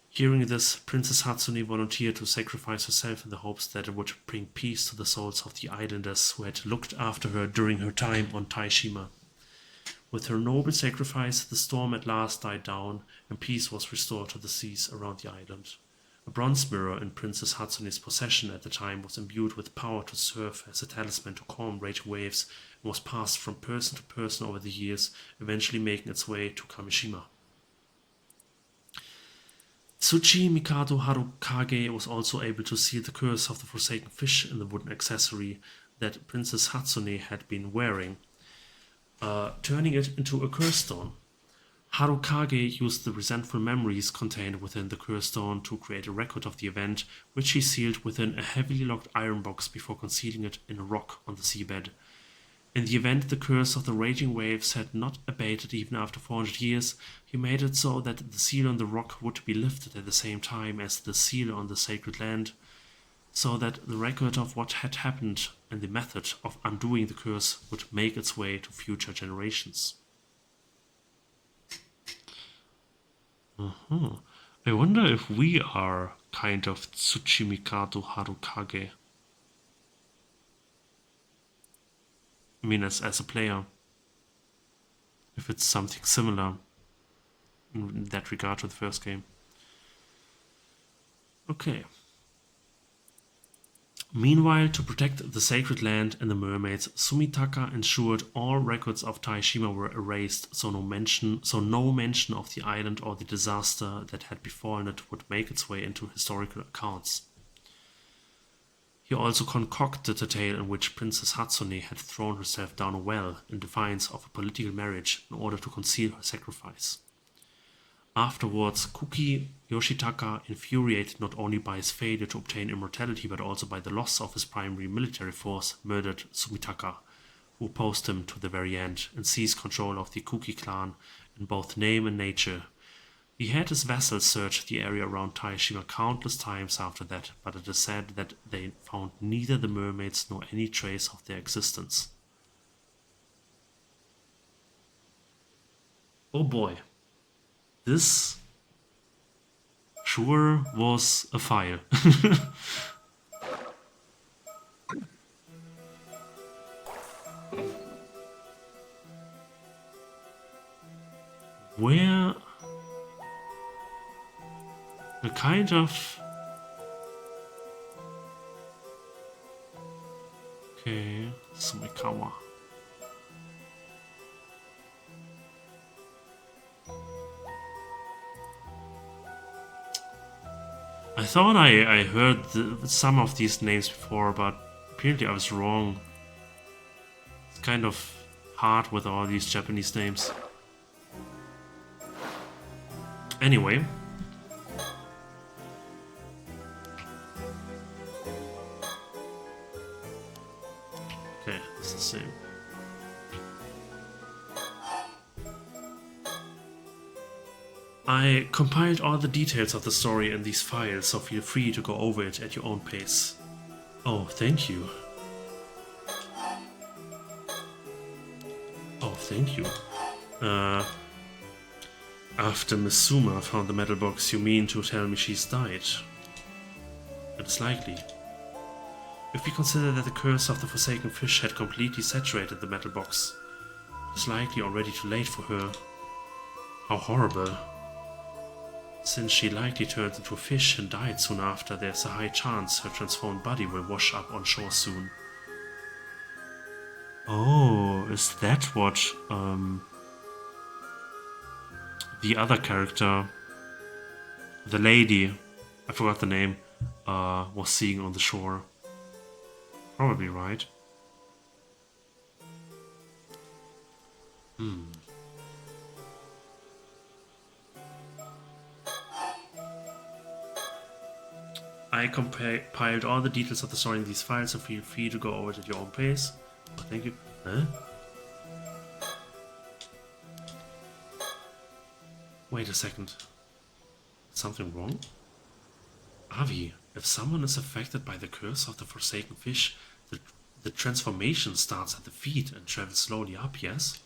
Hearing this, Princess Hatsune volunteered to sacrifice herself in the hopes that it would bring peace to the souls of the islanders who had looked after her during her time on Taishima. With her noble sacrifice, the storm at last died down, and peace was restored to the seas around the island. A bronze mirror in Princess Hatsune's possession at the time was imbued with power to serve as a talisman to calm raging waves and was passed from person to person over the years, eventually making its way to Kamishima. Tsuchi Mikado Harukage was also able to seal the curse of the Forsaken Fish in the wooden accessory that Princess Hatsune had been wearing, turning it into a curse stone. Harukage used the resentful memories contained within the curse stone to create a record of the event, which he sealed within a heavily locked iron box before concealing it in a rock on the seabed. In the event the curse of the raging waves had not abated even after 400 years, he made it so that the seal on the rock would be lifted at the same time as the seal on the sacred land, so that the record of what had happened and the method of undoing the curse would make its way to future generations. I wonder if we are kind of Tsuchimikado Harukage. I mean, as a player. If it's something similar in that regard to the first game. Okay. Meanwhile, to protect the sacred land and the mermaids, Sumitaka ensured all records of Taishima were erased, so no mention of the island or the disaster that had befallen it would make its way into historical accounts. He also concocted a tale in which Princess Hatsune had thrown herself down a well in defiance of a political marriage in order to conceal her sacrifice. Afterwards, Kuki Yoshitaka, infuriated not only by his failure to obtain immortality but also by the loss of his primary military force, murdered Sumitaka, who opposed him to the very end, and seized control of the Kuki clan in both name and nature. He had his vassals search the area around Taishima countless times after that, but it is said that they found neither the mermaids nor any trace of their existence. Oh boy. This sure was a file. Where a kind of... Okay, Sumikawa. I thought I heard some of these names before, but apparently I was wrong. It's kind of hard with all these Japanese names. Anyway. Okay, it's the same. I compiled all the details of the story in these files, so feel free to go over it at your own pace. Oh, thank you. Oh, thank you. After Miss Suma found the metal box, you mean to tell me she's died? It is likely. If we consider that the curse of the Forsaken Fish had completely saturated the metal box, it is likely already too late for her. How horrible. Since she likely turned into a fish and died soon after, there's a high chance her transformed body will wash up on shore soon. Oh, is that what the other character, the lady, I forgot the name, was seeing on the shore? Probably right. I compiled all the details of the story in these files, so feel free to go over it at your own pace. Oh, thank you. Huh? Wait a second. Something wrong? Avi, if someone is affected by the curse of the Forsaken Fish, the transformation starts at the feet and travels slowly up, yes?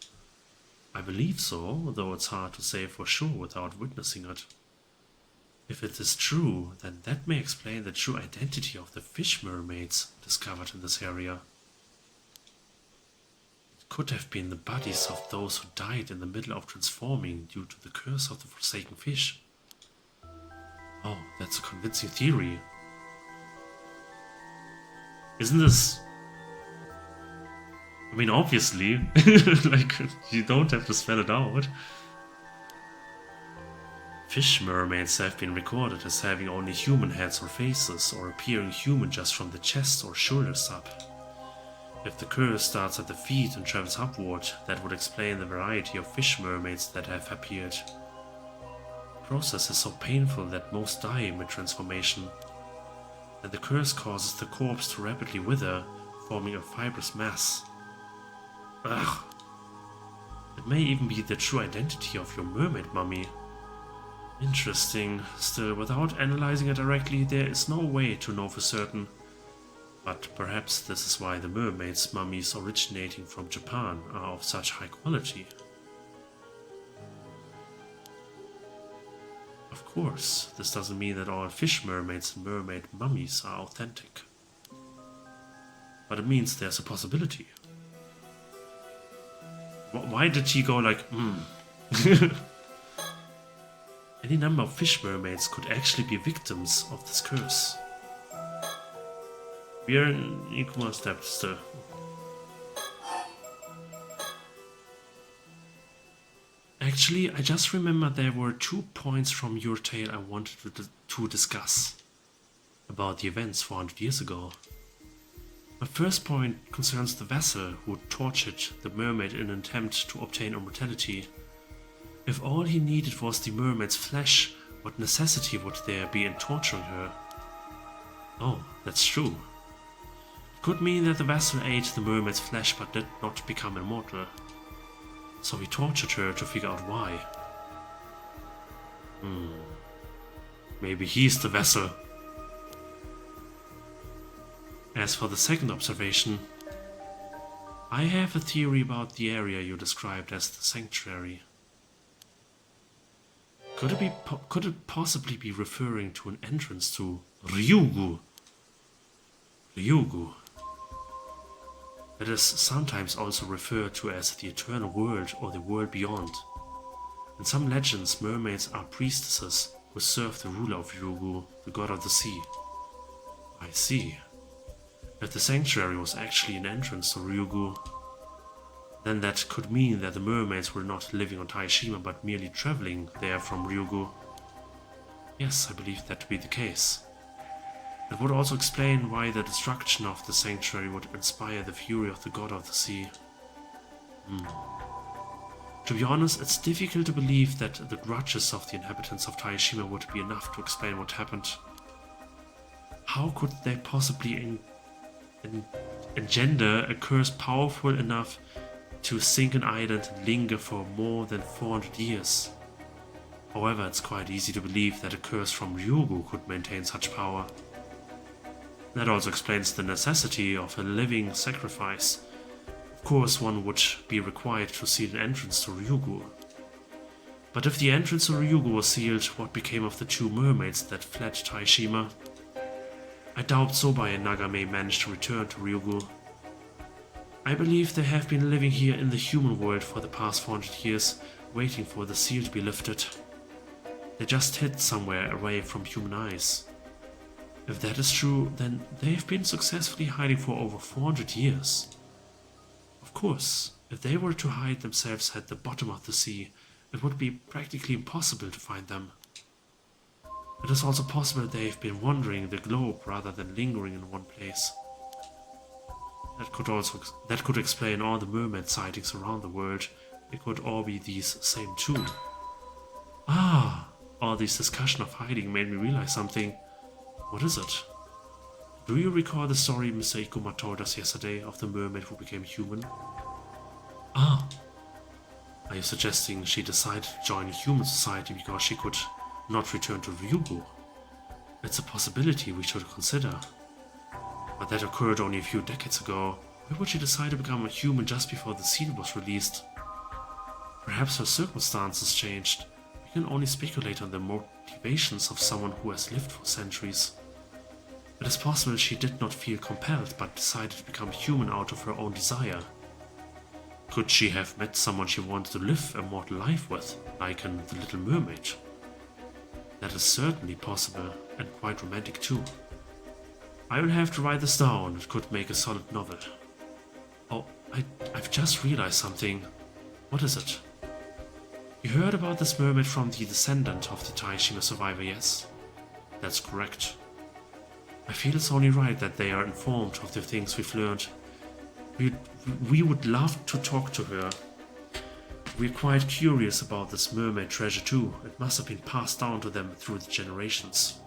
I believe so, though it's hard to say for sure without witnessing it. If it is true, then that may explain the true identity of the fish mermaids discovered in this area. It could have been the bodies of those who died in the middle of transforming due to the curse of the forsaken fish. Oh, that's a convincing theory. Isn't this... I mean, obviously, like, you don't have to spell it out. Fish mermaids have been recorded as having only human heads or faces, or appearing human just from the chest or shoulders up. If the curse starts at the feet and travels upward, that would explain the variety of fish mermaids that have appeared. The process is so painful that most die mid-transformation, and the curse causes the corpse to rapidly wither, forming a fibrous mass. Ugh. It may even be the true identity of your mermaid mummy. Interesting. Still, without analyzing it directly, there is no way to know for certain. But perhaps this is why the mermaids' mummies originating from Japan are of such high quality. Of course, this doesn't mean that all fish mermaids and mermaid mummies are authentic. But it means there's a possibility. Why did she go like, Any number of fish mermaids could actually be victims of this curse. We are in equal steps still. Actually, I just remember there were 2 points from your tale I wanted to discuss about the events 400 years ago. My first point concerns the vessel who tortured the mermaid in an attempt to obtain immortality. If all he needed was the mermaid's flesh, what necessity would there be in torturing her? Oh, that's true. It could mean that the vessel ate the mermaid's flesh but did not become immortal. So he tortured her to figure out why. Maybe he's the vessel. As for the second observation, I have a theory about the area you described as the sanctuary. Could it possibly be referring to an entrance to Ryugu? Ryugu. It is sometimes also referred to as the eternal world or the world beyond. In some legends, mermaids are priestesses who serve the ruler of Ryugu, the god of the sea. I see. If the sanctuary was actually an entrance to Ryugu, then that could mean that the mermaids were not living on Taishima but merely traveling there from Ryugu. Yes, I believe that to be the case. It would also explain why the destruction of the sanctuary would inspire the fury of the god of the sea. To be honest, it's difficult to believe that the grudges of the inhabitants of Taishima would be enough to explain what happened. How could they possibly engender a curse powerful enough to sink an island and linger for more than 400 years? However, it's quite easy to believe that a curse from Ryugu could maintain such power. That also explains the necessity of a living sacrifice. Of course, one would be required to seal an entrance to Ryugu. But if the entrance to Ryugu was sealed, what became of the 2 mermaids that fled Taishima? I doubt Sobai and Nagame managed to return to Ryugu. I believe they have been living here in the human world for the past 400 years, waiting for the seal to be lifted. They just hid somewhere away from human eyes. If that is true, then they have been successfully hiding for over 400 years. Of course, if they were to hide themselves at the bottom of the sea, it would be practically impossible to find them. It is also possible they have been wandering the globe rather than lingering in one place. That could explain all the mermaid sightings around the world. It could all be these same 2. All this discussion of hiding made me realize something. What is it? Do you recall the story Mr. Ikuma told us yesterday of the mermaid who became human? Are you suggesting she decided to join a human society because she could not return to Ryugu? It's a possibility we should consider. But that occurred only a few decades ago. Why would she decide to become a human just before the seal was released? Perhaps her circumstances changed. We can only speculate on the motivations of someone who has lived for centuries. It is possible she did not feel compelled but decided to become human out of her own desire. Could she have met someone she wanted to live a mortal life with, like in The Little Mermaid? That is certainly possible, and quite romantic too. I will have to write this down. It could make a solid novel. Oh, I've just realized something. What is it? You heard about this mermaid from the descendant of the Taishima survivor, yes? That's correct. I feel it's only right that they are informed of the things we've learned. We would love to talk to her. We're quite curious about this mermaid treasure too. It must have been passed down to them through the generations.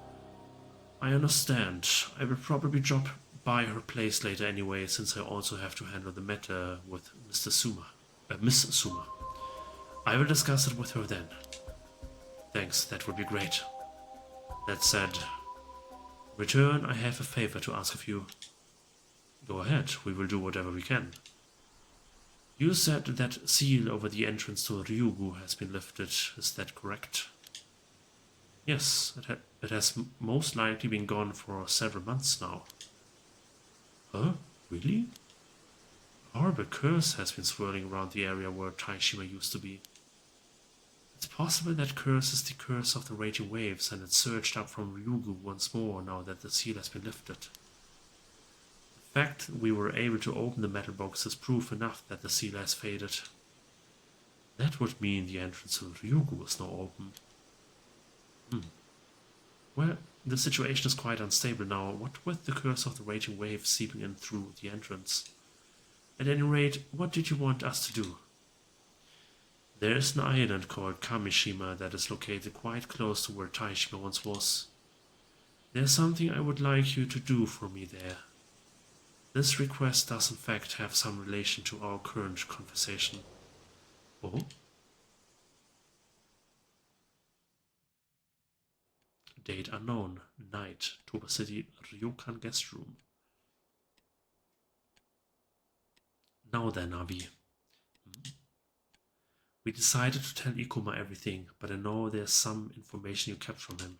I understand. I will probably drop by her place later anyway, since I also have to handle the matter with Miss Suma. I will discuss it with her then. Thanks, that would be great. That said, in return, I have a favor to ask of you. Go ahead, we will do whatever we can. You said that seal over the entrance to Ryugu has been lifted, is that correct? Yes, it has most likely been gone for several months now. Huh? Really? A horrible curse has been swirling around the area where Taishima used to be. It's possible that curse is the curse of the raging waves and it surged up from Ryugu once more now that the seal has been lifted. The fact we were able to open the metal box is proof enough that the seal has faded. That would mean the entrance to Ryugu is now open. Well, the situation is quite unstable now, what with the curse of the raging waves seeping in through the entrance. At any rate, what did you want us to do? There is an island called Kamishima that is located quite close to where Taishima once was. There's something I would like you to do for me there. This request does in fact have some relation to our current conversation. Oh? Date unknown. Night. Toba City Ryokan guest room. Now then, Navi. We decided to tell Ikuma everything, but I know there's some information you kept from him.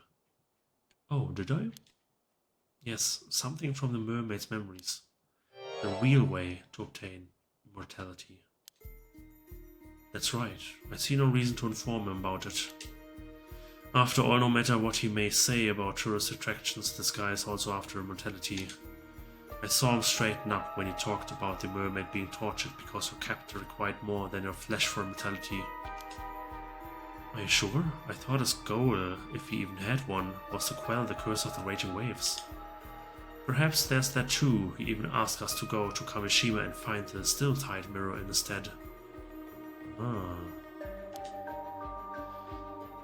Oh, did I? Yes, something from the mermaid's memories. The real way to obtain immortality. That's right. I see no reason to inform him about it. After all, no matter what he may say about tourist attractions, this guy is also after immortality. I saw him straighten up when he talked about the mermaid being tortured because her captor required more than her flesh for immortality. Are you sure? I thought his goal, if he even had one, was to quell the curse of the raging waves. Perhaps there's that too. He even asked us to go to Kamishima and find the still-tied mirror instead.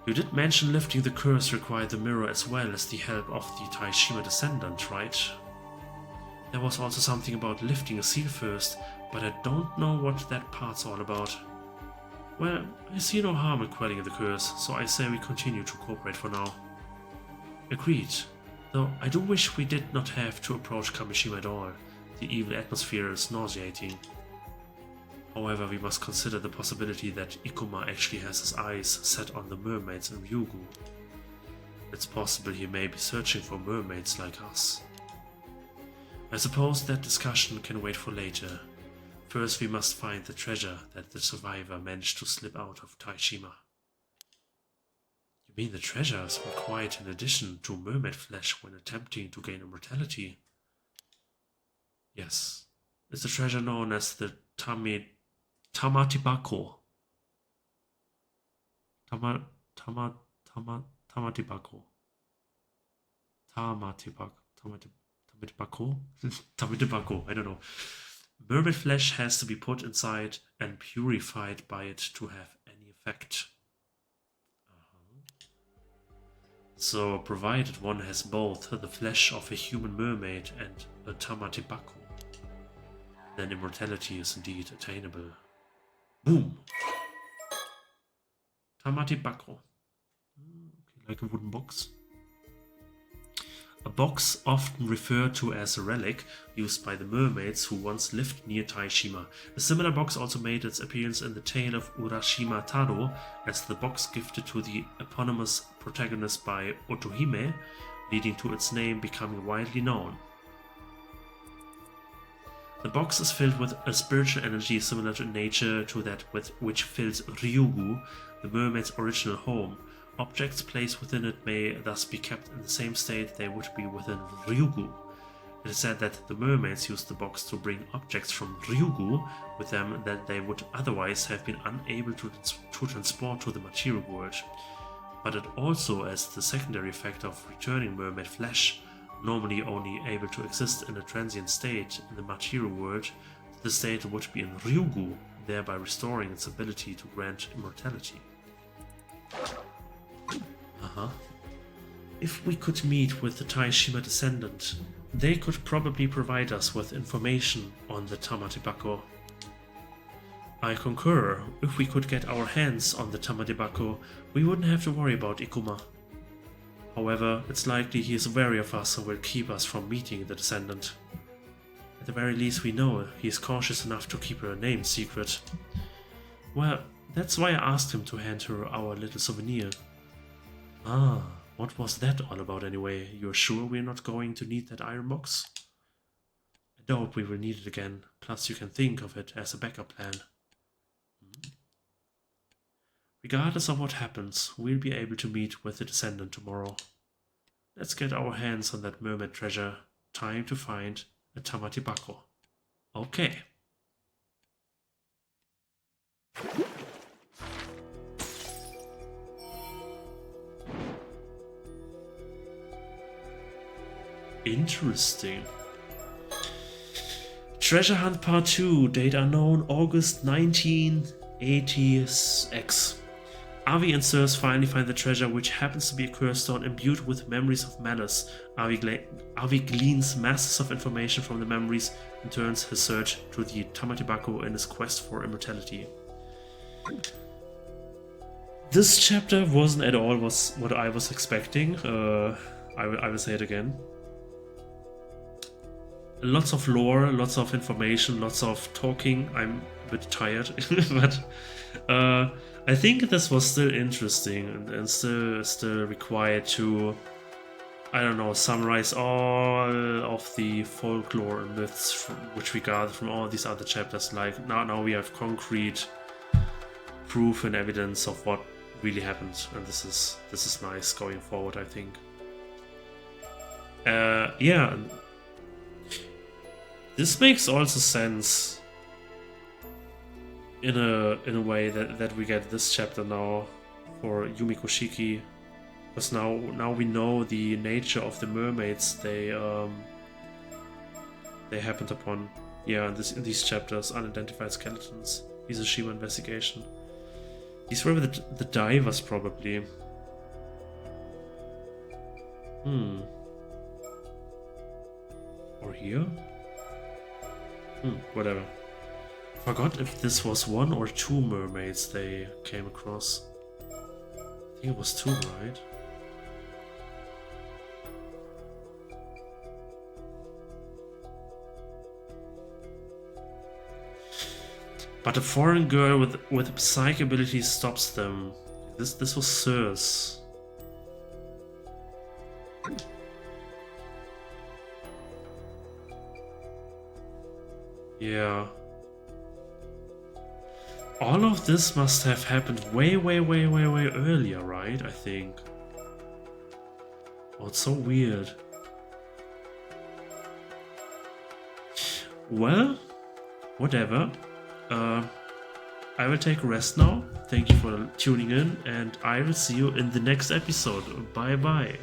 You did mention lifting the curse required the mirror as well as the help of the Taishima descendant, right? There was also something about lifting a seal first, but I don't know what that part's all about. Well, I see no harm in quelling the curse, so I say we continue to cooperate for now. Agreed. Though I do wish we did not have to approach Kamishima at all. The evil atmosphere is nauseating. However, we must consider the possibility that Ikuma actually has his eyes set on the mermaids in Ryugu. It's possible he may be searching for mermaids like us. I suppose that discussion can wait for later. First we must find the treasure that the survivor managed to slip out of Taishima. You mean the treasures required in addition to mermaid flesh when attempting to gain immortality? Yes. It's the treasure known as the Tamatibako. Tamatibako. Tamatibako, I don't know. Mermaid flesh has to be put inside and purified by it to have any effect. So, provided one has both the flesh of a human mermaid and a Tamatibako, then immortality is indeed attainable. Boom! Tamatibako. Okay, like a wooden box. A box often referred to as a relic, used by the mermaids who once lived near Taishima. A similar box also made its appearance in the tale of Urashima Taro as the box gifted to the eponymous protagonist by Otohime, leading to its name becoming widely known. The box is filled with a spiritual energy similar in nature to that with which fills Ryugu, the mermaid's original home. Objects placed within it may thus be kept in the same state they would be within Ryugu. It is said that the mermaids use the box to bring objects from Ryugu with them that they would otherwise have been unable to transport to the material world. But it also has the secondary effect of returning mermaid flesh, normally only able to exist in a transient state in the material world, to the state it would be in Ryugu, thereby restoring its ability to grant immortality. If we could meet with the Taishima descendant, they could probably provide us with information on the Tamatebako. I concur. If we could get our hands on the Tamatebako, we wouldn't have to worry about Ikuma. However, it's likely he is wary of us and will keep us from meeting the descendant. At the very least we know he is cautious enough to keep her name secret. Well, that's why I asked him to hand her our little souvenir. Ah, what was that all about anyway? You're sure we're not going to need that iron box? I doubt we will need it again, plus you can think of it as a backup plan. Regardless of what happens, we'll be able to meet with the descendant tomorrow. Let's get our hands on that mermaid treasure. Time to find a Tamatebako. Okay. Interesting. Treasure Hunt Part 2, date unknown, August 1980X. Avi and Sirs finally find the treasure, which happens to be a curse stone imbued with memories of malice. Avi gleans masses of information from the memories and turns his search to the Tamatebako in his quest for immortality. This chapter wasn't at all what I was expecting. I will say it again. Lots of lore, lots of information, lots of talking. I'm a bit tired, but I think this was still interesting and still required to, I don't know, summarize all of the folklore and myths which we gathered from all these other chapters. Like now we have concrete proof and evidence of what really happened, and this is nice going forward, I think. Yeah. This makes also sense in a way that we get this chapter now for Yumiko Shiki, because now we know the nature of the mermaids they happened upon. Yeah, in these chapters, unidentified skeletons, Izushima investigation. These were the divers probably. Or here? Whatever. Forgot if this was one or two mermaids they came across. I think it was two, right? But a foreign girl with psychic abilities stops them. This was Sirs. Yeah. All of this must have happened way earlier, right? I think. Oh, it's so weird. Well, whatever. I will take a rest now. Thank you for tuning in, and I will see you in the next episode. Bye bye.